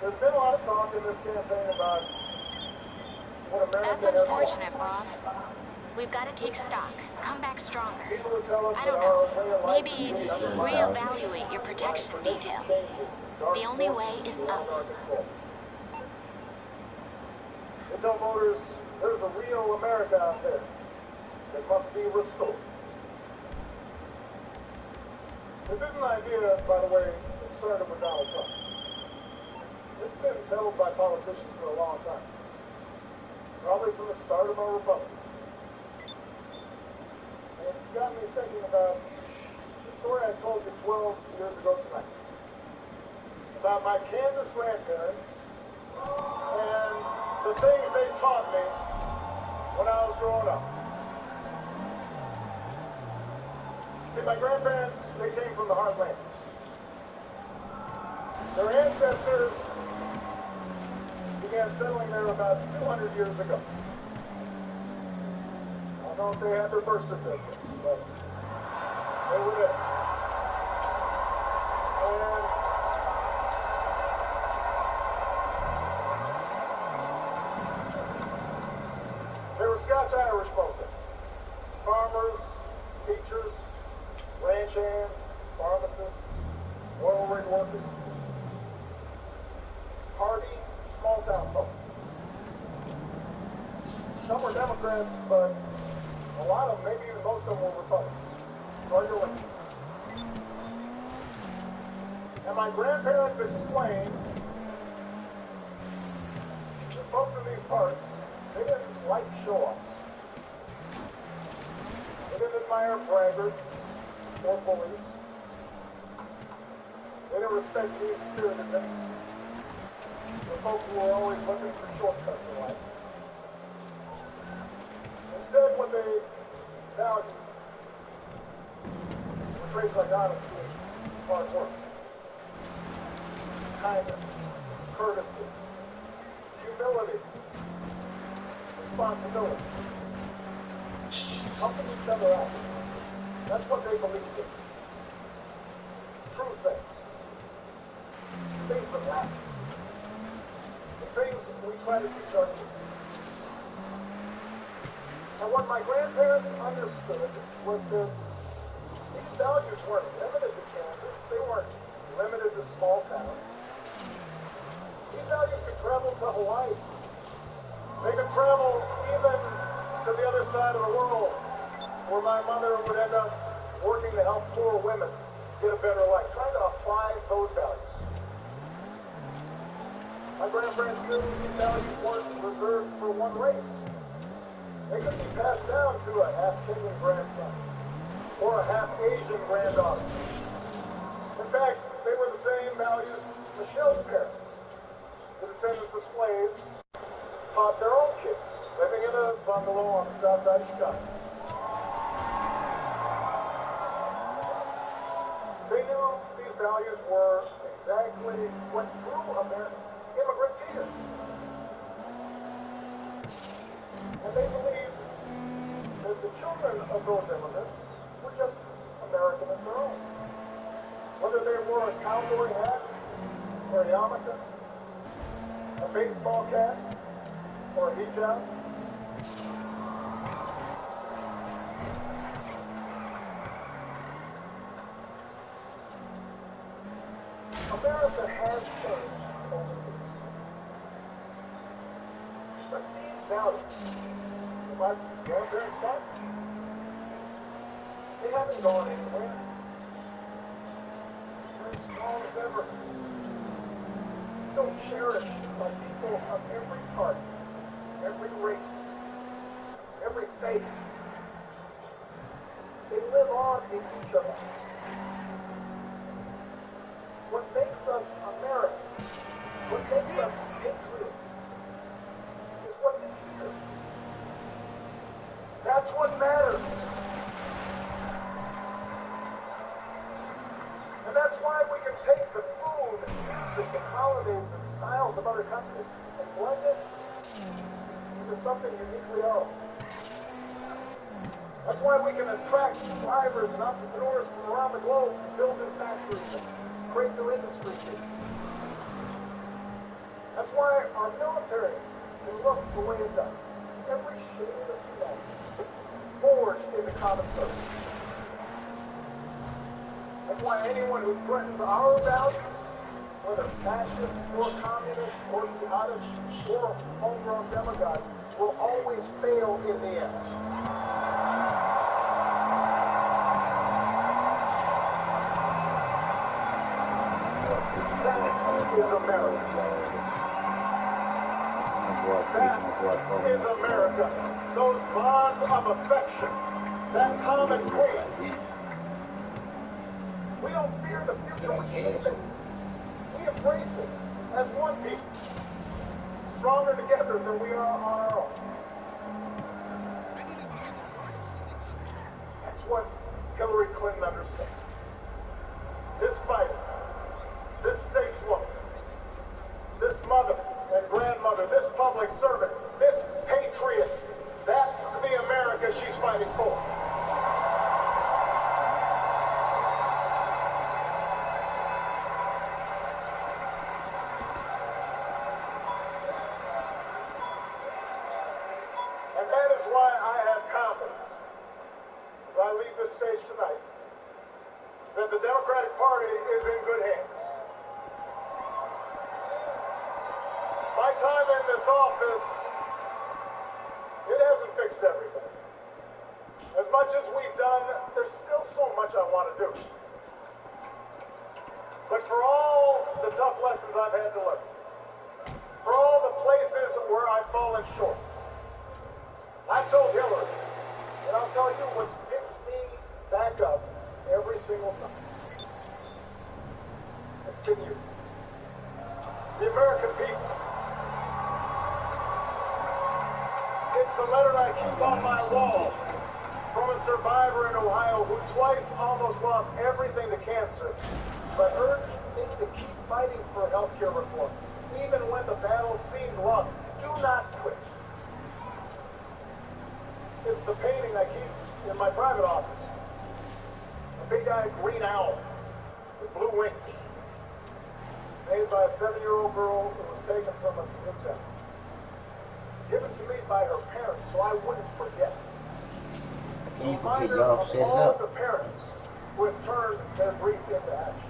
There's been a lot of talk in this campaign about what America That's unfortunate, boss. We've got to take stock. Come back stronger. I don't know. Maybe reevaluate your protection detail. The only way is up. They tell voters there's a real America out there that must be restored. This isn't an idea, by the way, that started with Donald Trump. It's been peddled by politicians for a long time. Probably from the start of our republic. And it's got me thinking about the story I told you 12 years ago tonight. About my Kansas grandparents and the things they taught me when I was growing up. See, my grandparents, they came from the heartland. Their ancestors began settling there about 200 years ago. I don't know if they had their birth certificates, but they were there. And they were Scotch-Irish folk there. Farmers, teachers, ranch hands, pharmacists, oil rig workers. Hardy, small-town folk. Some were Democrats, but a lot of them, maybe even most of them, were Republicans. Roger Lincoln. And my grandparents explained that folks in these parts, they didn't like show-offs. They didn't admire braggarts or bullies. They didn't respect mean-spiritedness. The folks who were always looking for shortcuts in life. Instead, what they valued were traits like honesty, hard work, kindness, courtesy, responsibility. Helping each other out. That's what they believe in. True things. Things that last. The things we try to teach our kids. And what my grandparents understood was that these values weren't limited to Kansas. They weren't limited to small towns. These values could travel to Hawaii. They could travel even to the other side of the world, where my mother would end up working to help poor women get a better life, trying to apply those values. My grandparents knew these values weren't reserved for one race. They could be passed down to a half-Kenyan grandson or a half-Asian granddaughter. In fact, they were the same values Michelle's parents, the descendants of slaves, taught their own kids, living in a bungalow on the south side of Chicago. They knew these values were exactly what drew immigrants here. And they believed that the children of those immigrants were just as American as their own. Whether they wore a cowboy hat, or a yarmulke, a baseball cap, or a hijab. America has changed over the years. But these values, my grandparents taught, they haven't gone anywhere. They're as strong as ever. Still cherished by people of every party, every race, every faith. They live on in each of us. What makes us American, what makes us patriots, is what's in here. That's what matters. And that's why we can take the food and music and holidays and styles of other countries and blend it into something uniquely ours. That's why we can attract drivers and entrepreneurs from around the globe to build new factories and create new industries here. That's why our military can look the way it does. Every shade of humanity forged in the common service. That's why anyone who threatens our values, whether fascist or communist or jihadist or homegrown demagogues, will always fail in the end. That is America. That is America. Those bonds of affection, that common creed. We don't fear the future, we shape it. We embrace it as one people, stronger together than we are on our own. That's what Hillary Clinton understands. This fighter, this stateswoman, this mother and grandmother, this public servant, this patriot, that's the America she's fighting for. Stage tonight, that the Democratic Party is in good hands. My time in this office, it hasn't fixed everything. As much as we've done, there's still so much I want to do. But for all the tough lessons I've had to learn, for all the places where I've fallen short, I've told Hillary, and I'll tell you what's picked me back up every single time. It's been you. The American people. It's the letter I keep on my wall from a survivor in Ohio who twice almost lost everything to cancer, but urged me to keep fighting for healthcare reform, even when the battle seemed lost. Do not quit. big-eyed green owl with blue wings, made by a 7-year-old girl who was taken from us in Newtown. Given to me by her parents so I wouldn't forget. I can't forget y'all set it all up. the parents who have turned their grief into action.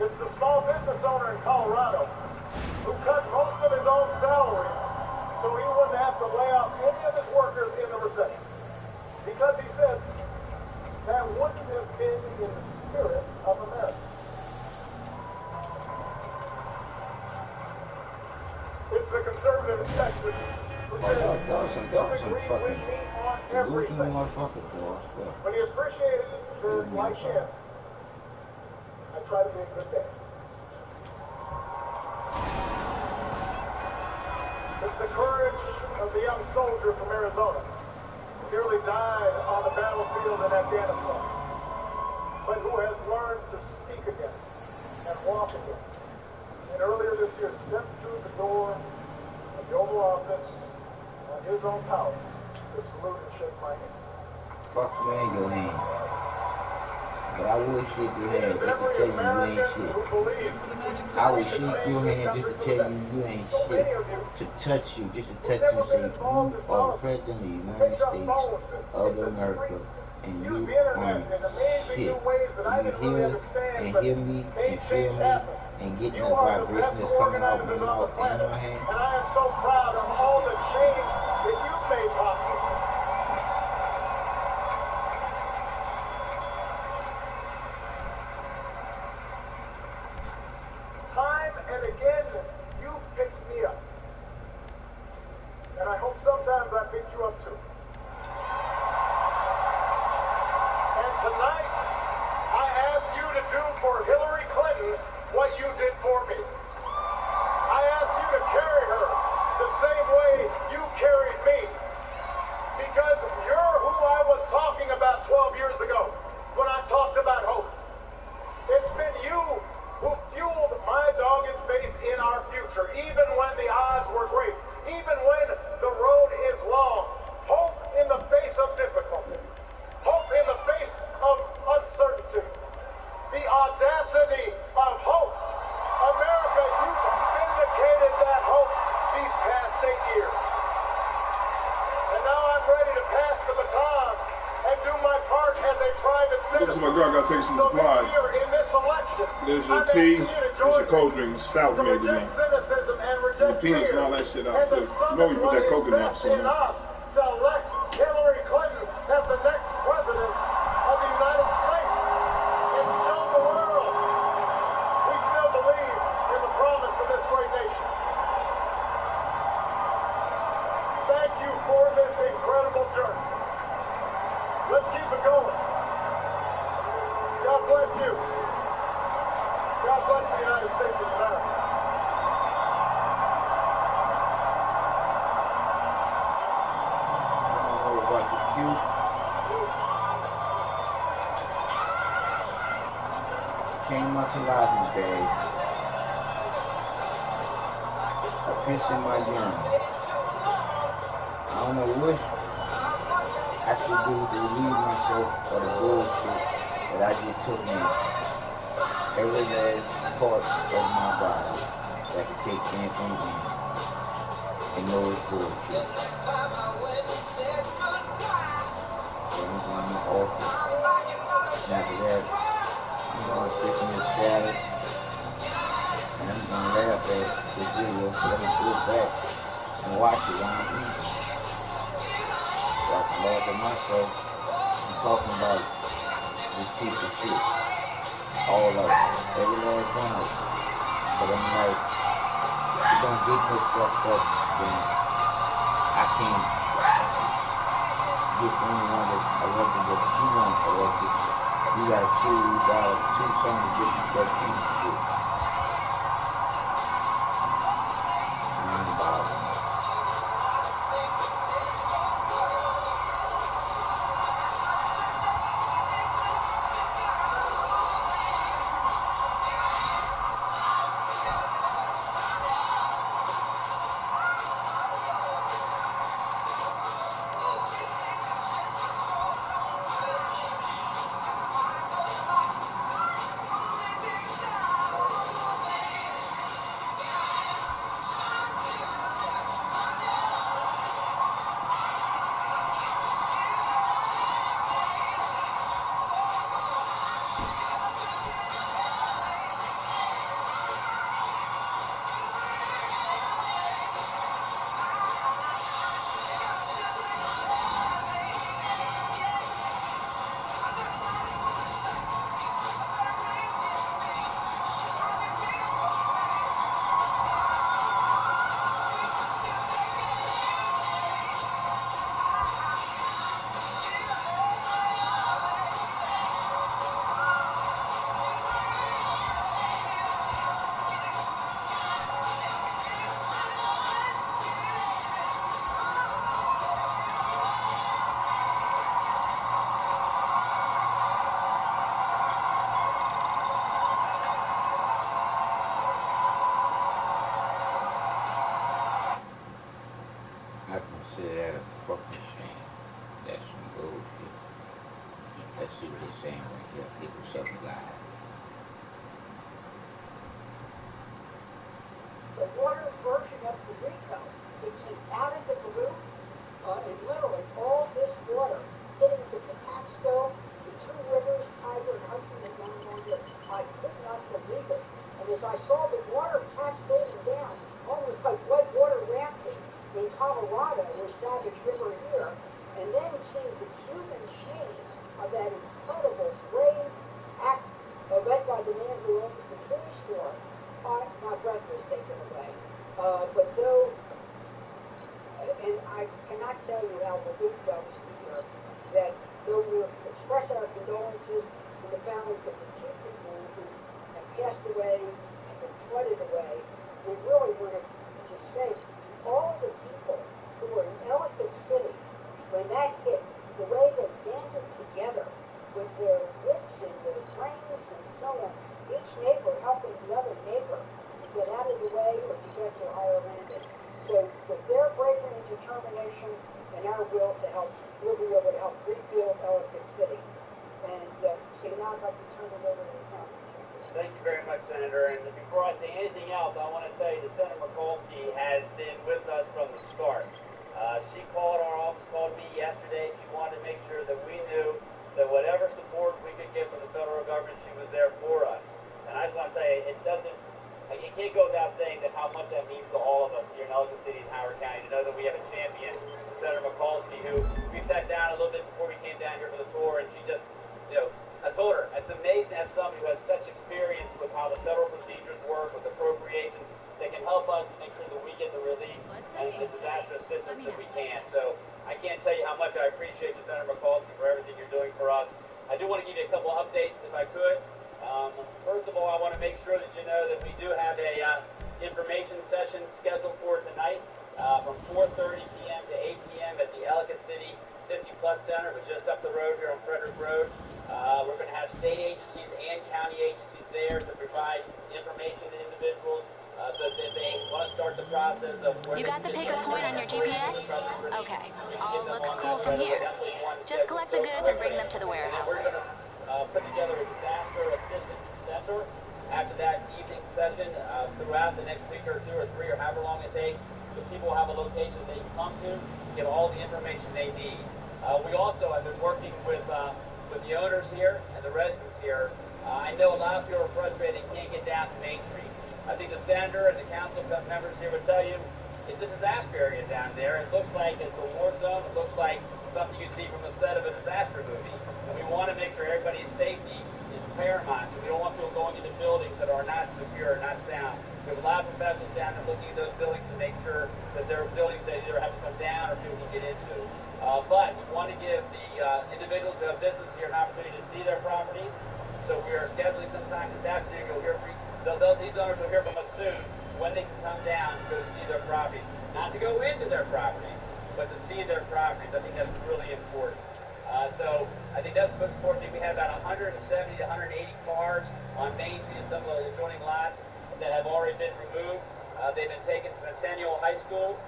It's the small business owner in Colorado who cut most of his own salary so he wouldn't have to lay off any of his workers in the recession. Because he said that wouldn't have been in the spirit of America. It's the conservative in Texas who said disagreed with me on everything. But he appreciated that, like him, I try to be a good dad. It's the courage of the young soldier from Arizona who nearly died on the battlefield in Afghanistan, but who has learned to speak again and walk again. And earlier this year stepped through the door of the Oval Office on his own power to salute and shake my hand. Fuck you in your hand. But I would shake your hand just to tell you you ain't shit. I would shake your hand just to tell you ain't shit. To touch you, just to touch you and say, you are the President of the United States of America. And you aren't shit. You hear and hear me and feel me and get that vibration that's coming out of my mouth and my hand. And I am so proud of all the change that you've made possible. Time and again, you picked me up. And I hope sometimes I picked you up too. And tonight, I ask you to do for Hillary Clinton what you did for me. I ask you to carry her the same way you carried me. Because you're who I was talking about 12 years ago when I talked about hope. It's been you who fueled my dogged faith in our future, even when the odds were great, even when the road is long. Hope in the face of difficulty. Hope in the face of uncertainty. The audacity of hope. America, you've vindicated that hope these past 8 years. And now I'm ready to pass the baton and do my part as a private citizen. This is my girl, I gotta take some supplies. There's your tea, there's your cold drink, sour maybe now. The peanuts and all that shit out too. You know you put that coconut shit in. To elect Hillary Clinton as the next president of the United States and show the world we still believe in the promise of this great nation. Thank you for this incredible journey. Let's keep it going. God bless you. God bless the United States of America. Came up to life today. A piss in my urine. I don't know what I should do to relieve myself of the bullshit that I just took in. Every last part of my body that can take anything in and know it's bullshit. So I'm going to offer. After that, I'm going to sit in this salad and I'm going to laugh at this video so I'm going to look back and watch it while I'm eating. So I can laugh at myself and talking about this piece of shit. All of it. Every last one of it. But I'm like, if you don't get no fucked up, then I can't get anyone that's elected that you want elected. You gotta choose out of 2 songs to get yourself into it. Mind-boggling. fucking shame. That's some bullshit. That's what they're saying right here. People self-alive. The water version of the Rico, it came out of the Peru, and literally all this water hitting the Patapsco, the two rivers, Tiber and Hudson, and one more. I could not believe it. And as I saw the water cascading down, almost like whitewater rafting in Colorado or Savage River here, and then seeing the human shame of that incredible, brave act led by the man who owns the toy store, my breath was taken away. But though, and I cannot tell you how moved I was to hear that though we express our condolences to the families of the two people who have passed away and been flooded away, we really want to say to all the people who were in Ellicott City when that hit, the way they banded together with their whips and their brains and so on, each neighbor helping the other neighbor to get out of the way or to get to higher landing. So with their bravery and determination and our will to help, we'll be able to help rebuild Ellicott City. And so now I'd like to turn it over to the county. Thank you very much, Senator. And before I say anything else, I want to tell you that Senator Mikulski has been with us from the start. She called our office, called me yesterday. She wanted to make sure that we knew that whatever support we could get from the federal government, she was there for us. And I just want to say, you can't go without saying that how much that means to all of us here in Ellicott City and Howard County to know that we have a champion, Senator Mikulski, who we sat down a little bit before we came down here for the tour, and she just, I told her, it's amazing to have somebody who has such experience with how the federal procedures work, with appropriations, that can help us make sure that we get the relief and the disaster assistance that we can. So I can't tell you how much I appreciate you, Senator Mikulski, for everything you're doing for us. I do want to give you a couple updates, if I could. First of all, I want to make sure that you know that we do have a information session scheduled for tonight from 4:30 p.m. to 8 p.m. at the Ellicott City 50 Plus Center, which is just up the road here on Frederick Road. We're going to have state agencies and county agencies there to provide information to individuals so that they want to start the process of... You got the pickup point on your GPS? Okay. All looks cool from here. Just collect the goods and bring them to the warehouse. We're going to put together a disaster assistance center after that evening session throughout the next week or 2 or 3 or however long it takes, so people will have a location they can come to get all the information they need. We also have been working with the owners here and the residents here. I know a lot of people are frustrated and can't get down to Main Street. I think the senator and the council members here would tell you it's a disaster area down there. It looks like it's a war zone. It looks like something you'd see from the set of a disaster movie. And we want to make sure everybody's safety is paramount. So we don't want people going into buildings that are not secure or not sound. We have a lot of professionals down there looking at those buildings to make sure that they're buildings that either have to come down or people can get into. But we want to give the individuals who have business here an opportunity to see their properties. So we are scheduling sometime this afternoon. You'll hear these owners will hear from us soon when they can come down to go see their properties. Not to go into their properties, but to see their properties. I think that's really important. So I think that's what's important. We have about 170 to 180 cars on Main Street and some of the adjoining lots that have already been removed. They've been taken to Centennial High School.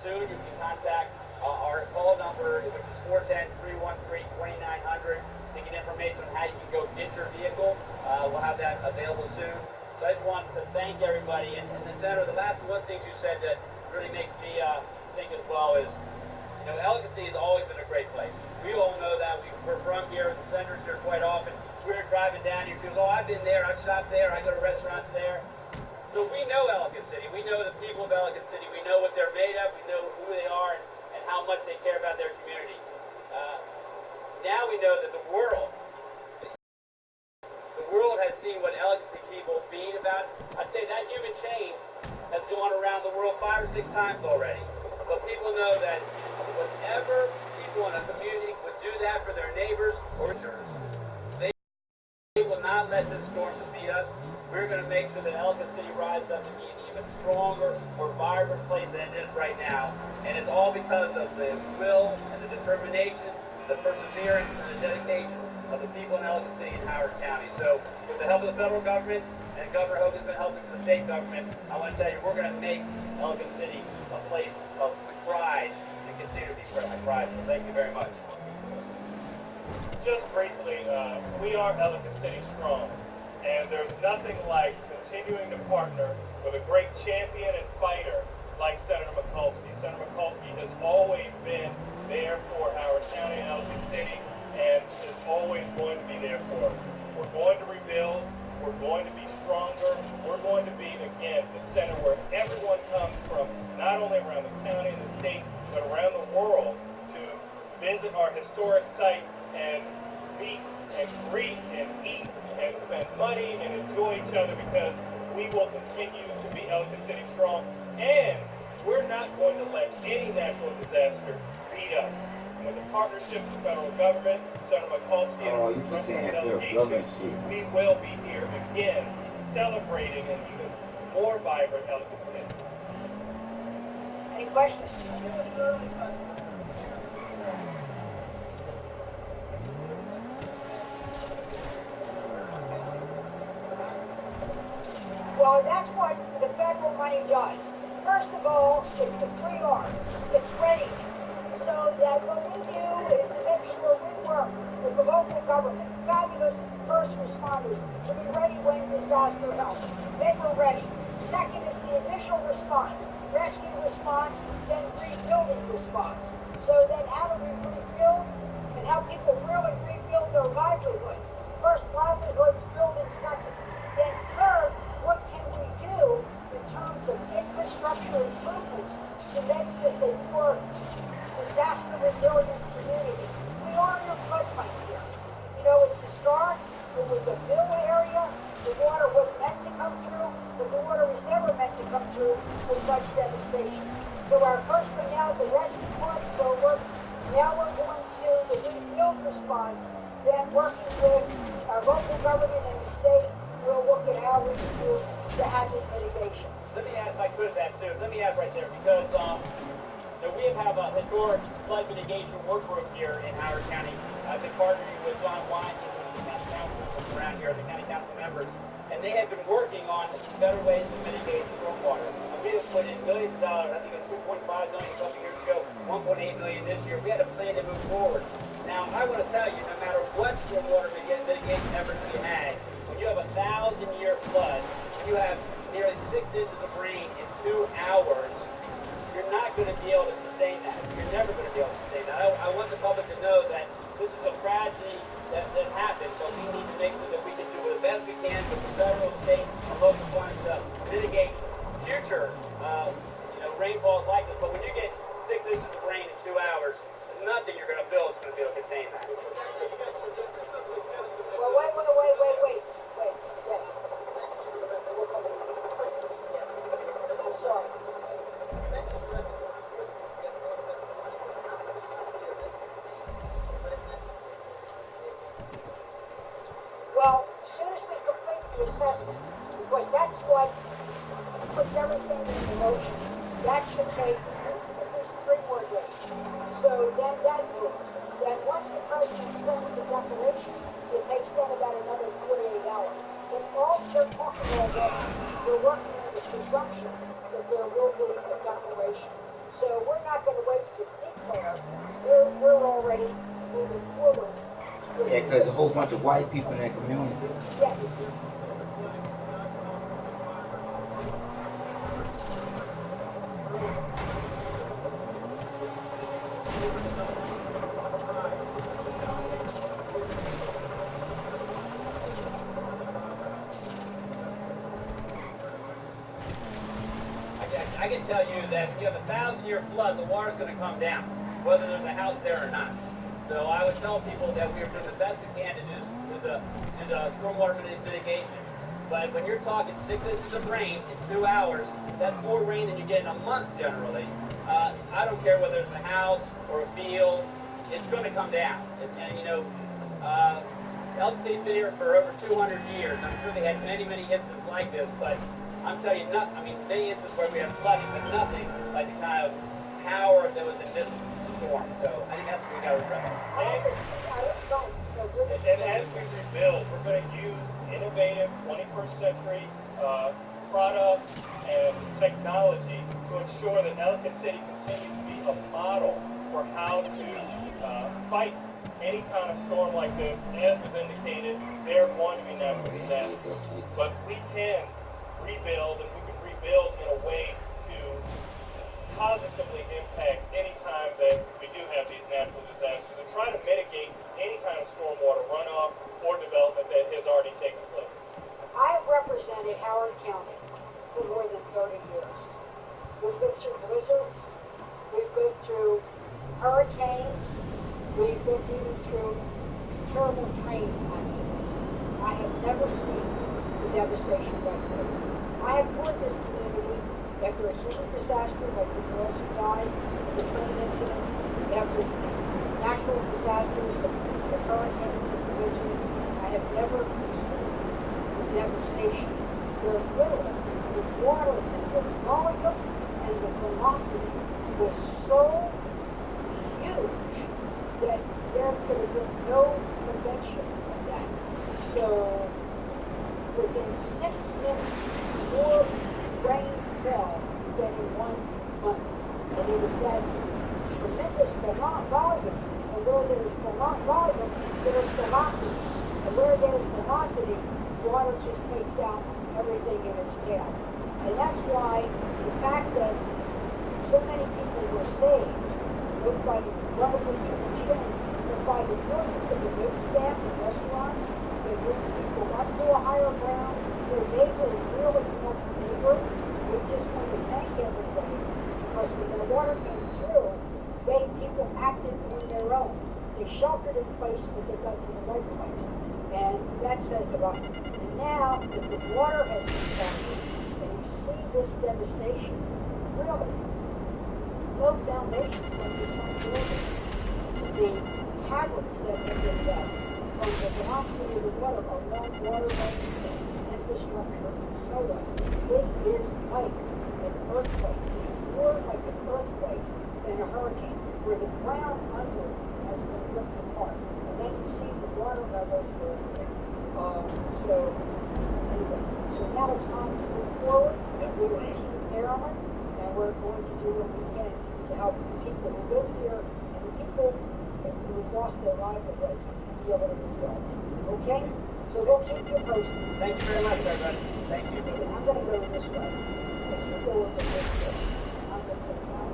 Soon you can contact our call number, which is 410-313-2900, to get information on how you can go get your vehicle. We'll have that available soon. So I just want to thank everybody. And then, Senator, the last one thing you said that really makes me think as well is, Ellicott City has always been a great place. We all know that. We're from here. The senator's here quite often. We're driving down here. People go, I've been there. I've shopped there. I go to restaurants there. So we know Ellicott City. We know the people of Ellicott City. We know what they're made of. We know who they are and how much they care about their community. Now we know that the world has seen what Ellicott City people being about. I'd say that human chain has gone around the world 5 or 6 times already. But people know that whenever people in a community would do that for their neighbors or they will not let this storm defeat us. We're going to make sure that Ellicott City rises up to be an even stronger, more vibrant place than it is right now. And it's all because of the will and the determination, the perseverance and the dedication of the people in Ellicott City and Howard County. So with the help of the federal government, and Governor Hogan's been helping the state government, I want to tell you, we're going to make Ellicott City a place of pride and continue to be proud. Friday. So thank you very much. Just briefly, we are Ellicott City Strong, and there's nothing like continuing to partner with a great champion and fighter like Senator Mikulski. Senator Mikulski has always been there for Howard County and Ellicott City, and is always going to be there for us. We're going to rebuild. We're going to be stronger. We're going to be, again, the center where everyone comes from, not only around the county and the state, but around the world to visit our historic site and meet and greet and eat and spend money and enjoy each other, because we will continue to be Ellicott City Strong, and we're not going to let any natural disaster beat us. And with the partnership with the federal government, Senator Mikulski and the delegation, we will be here again celebrating an even more vibrant Ellicott City. Any questions? Well, that's what the federal money does. First of all, it's the 3 R's. It's readiness. So that what we do is to make sure we work with the local government, fabulous first responders, to be ready when disaster helps. They were ready. Second is the initial response, rescue response, then rebuilding response. So then how do we rebuild and how people really rebuild their livelihoods? First, livelihoods, building second. Then third, what can we do in terms of infrastructure improvements to make this a more disaster resilient community? We are in a floodplain here. You know, it's historic. It was a mill area. The water was meant to come through, but the water was never meant to come through with such devastation. So our first one now, the rescue part is over. Now we're going to the rebuild response, then working with our local government and the state, we'll look at how we can do the hazard mitigation. Let me add, if I could, that too. Let me add right there, because we have a historic flood mitigation work group here in Howard County. I've been partnering with John Wines and the county council around here, the county council members, and they have been working on better ways to mitigate stormwater. We have put in millions of dollars. I think it was $2.5 million a couple years ago, $1.8 million this year. We had a plan to move forward. Now, I want to tell you, no matter what stormwater mitigation efforts we had, when you have a 1,000-year flood, and you have nearly 6 inches of rain in 2 hours, you're not going to be able to sustain that. You're never going to be able to sustain that. I want the public to know that this is a tragedy that happened, but we need to make sure that we can do the best we can with the federal, state, and local funds to mitigate future rainfalls like this. But when you get 6 inches of rain in 2 hours, there's nothing you're going to build that's going to be able to contain that. Well, wait. Yes. I'm sorry. Well, as soon as we complete the assessment, because that's what puts everything in motion, that should take at least 3 more days. So then that moves. Then once the president sends the declaration, it takes then about another 48 hours. But all they're talking about, they're working on the presumption that there will be a declaration. So we're not going to wait to declare. We're already moving forward. Yeah, because there's a whole bunch of white people in that community. Yes. I can tell you that if you have a 1,000-year flood, the water's going to come down, whether there's a house there or not. So I would tell people that we are doing the best we can to do the stormwater mitigation. But when you're talking 6 inches of rain in 2 hours, that's more rain than you get in a month generally. I don't care whether it's a house or a field, it's going to come down. And you know, Ellicott City's been here for over 200 years. I'm sure they had many instances like this, but I'm telling you, many instances where we have flooding, but nothing like the kind of power that was in this storm. So I think that's what we got to remember. And as we rebuild, we're going to use innovative 21st century products and technology to ensure that Ellicott City continues to be a model for how to fight any kind of storm like this. As was indicated, there are going to be natural disasters. But we can rebuild, and we can rebuild in a way to positively impact any time that we do have these natural disasters and try to mitigate any kind of stormwater runoff or development that has already taken place. I have represented Howard County for more than 30 years. We've been through blizzards, we've been through hurricanes, we've been even through terrible train accidents. I have never seen the devastation like this. I have toured this community after a human disaster like the girls who died in the train incident, after natural disasters of hurricanes and blizzards. I have never seen the devastation where literally the water and the volume and the velocity was so huge that there could have been no prevention of that. So within 6 minutes, more rain fell than in 1 month. And it was that tremendous volume. And where there's volume, there's velocity. And where there's velocity, water just takes out everything in its path. And that's why the fact that so many people were saved, both by the wonderful human Jim, but by the brilliance of the wait staff and restaurants, that bring people up to a higher ground where they will really help the neighbor. We just want to thank everybody, because when the water came through, people acted on their own. They sheltered in place, but they got to the right place. And that says a lot. And now that the water has impacted, and we see this devastation, really, no foundations under some buildings. The tablets that have been done from the velocity of the water along water lines and infrastructure and so on. It is like an earthquake. It is more like an earthquake than a hurricane, where the ground under has been ripped apart. And then you see the water levels where so anyway, so now it's time to move forward. We're in Team Maryland, and we're going to do what we can to help the people who live here and the people who lost their livelihoods be able to rebuild. Okay? So we'll keep you posted. Thanks very much, everybody. Thank you. I'm going to go this way. If you go over this way, I'm going to go down.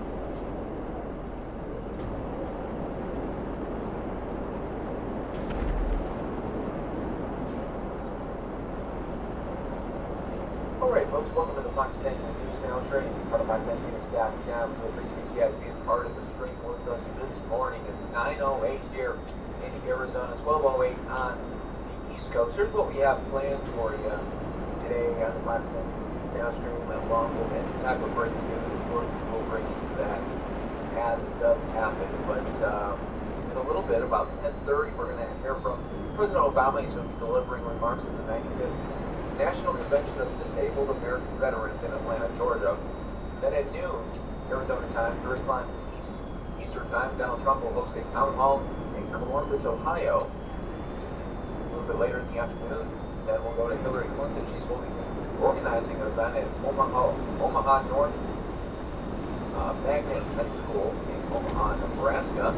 Alright folks, welcome to the Fox 10 News Now Train, part of Fox 10 News Staff Channel. We appreciate you guys being part of the stream with us this morning. It's 9:08 here in Arizona, 12:08 on the East Coast. Here's what we have planned for you today on the Fox 10 News Now Stream, along with any type of breaking news. Of course, we'll bring you that as it does happen. But in a little bit, about 10:30, we're going to hear from President Obama. He's going to be delivering remarks at the 95th National Convention of Disabled American Veterans in Atlanta, Georgia. Then at noon, Arizona time, to respond Eastern time, Donald Trump will host a town hall in Columbus, Ohio. A little bit later in the afternoon, then we'll go to Hillary Clinton. She's organizing an event at Omaha North Magnet Med School in Omaha, Nebraska.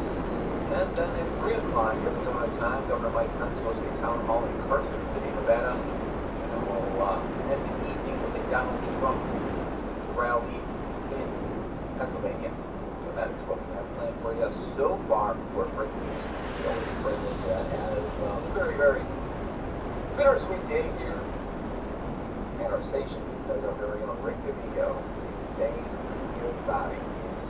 And then at 3 o'clock Arizona time, Governor Mike Pence hosts a town hall in Carson City, Nevada. And the evening with a Donald Trump rally in Pennsylvania. So that is what we have planned for you so far for breaking news. We always bring with that as well. A very, very bittersweet day here at our station, because our very own Rick DeVito is saying goodbye. This is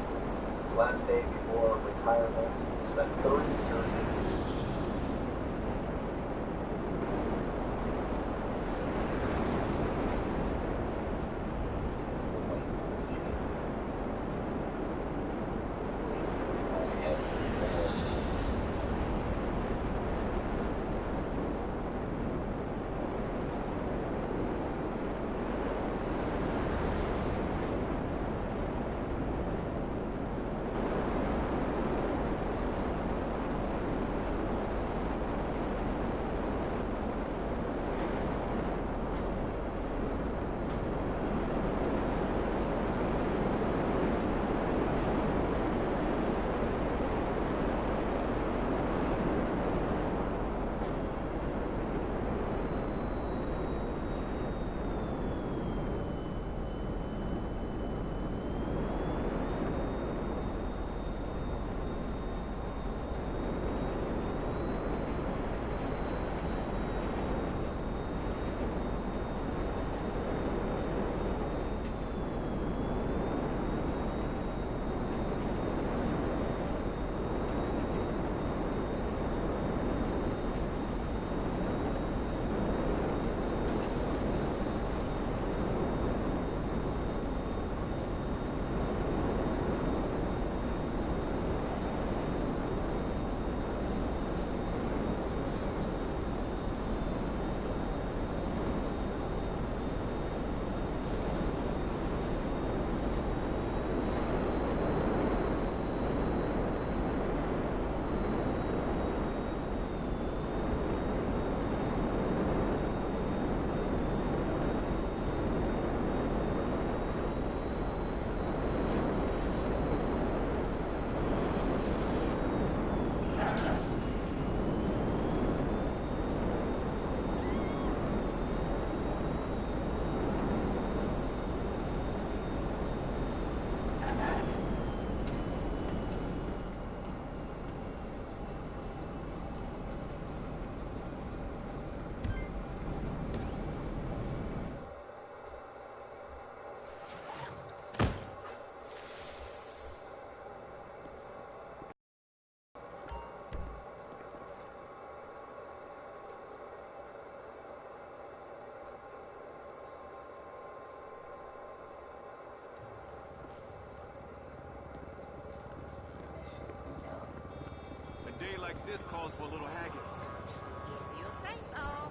his last day before retirement. He spent 30 years in day like this calls for a little haggis. If you say so.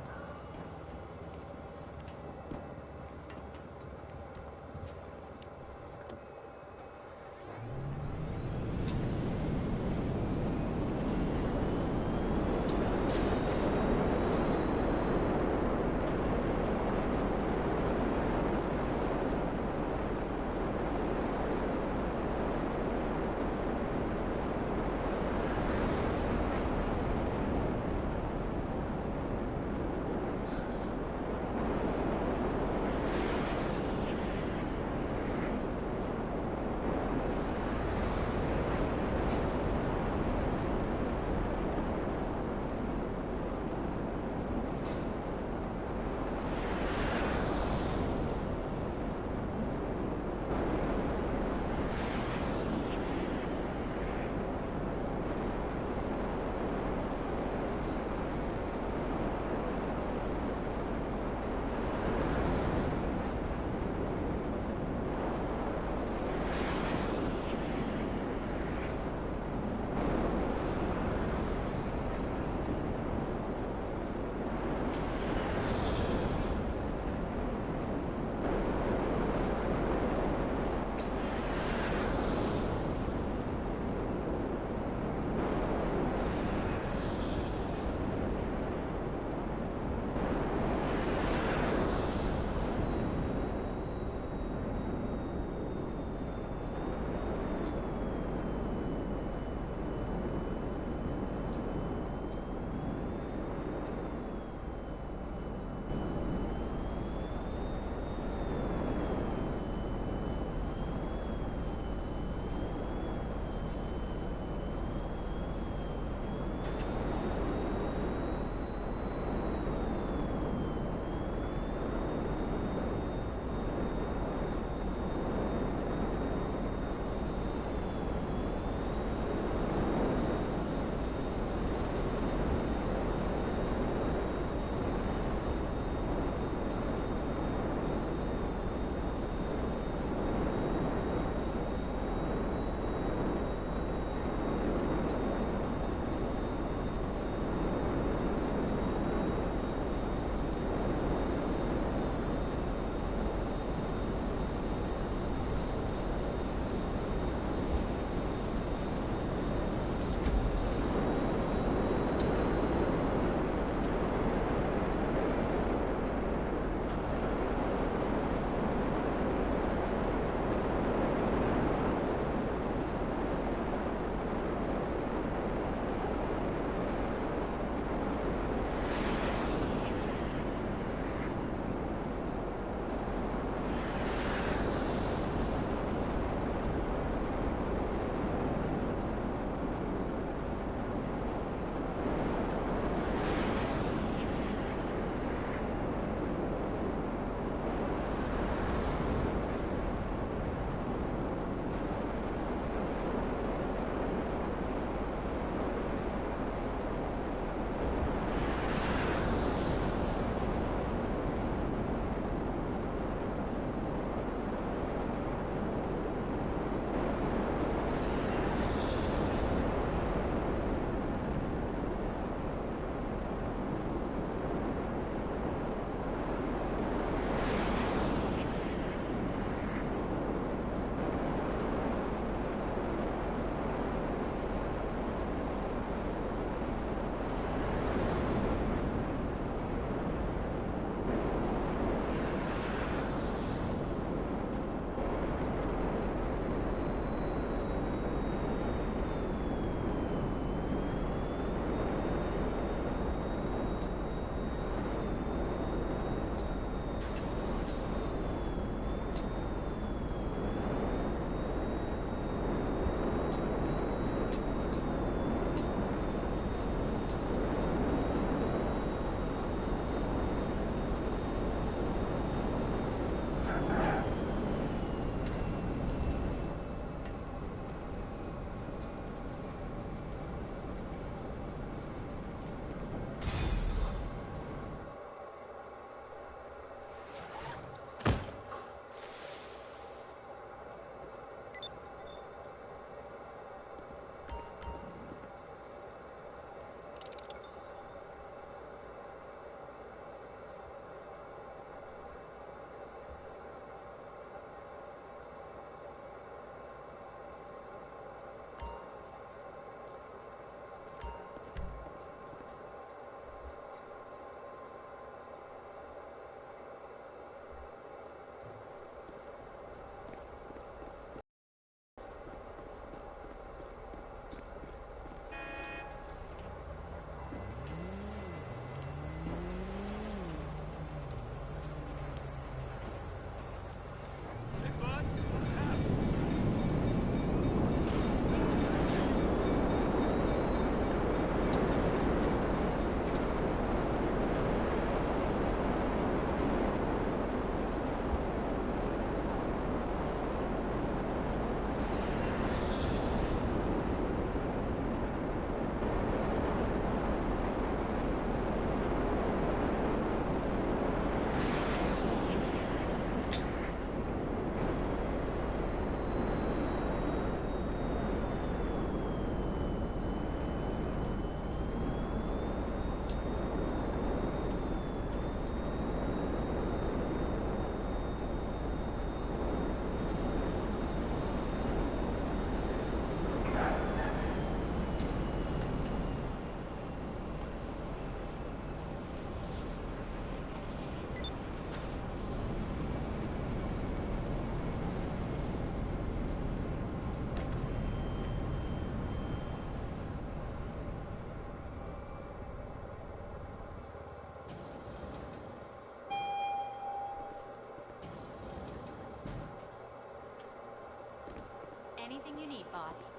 Anything you need, boss.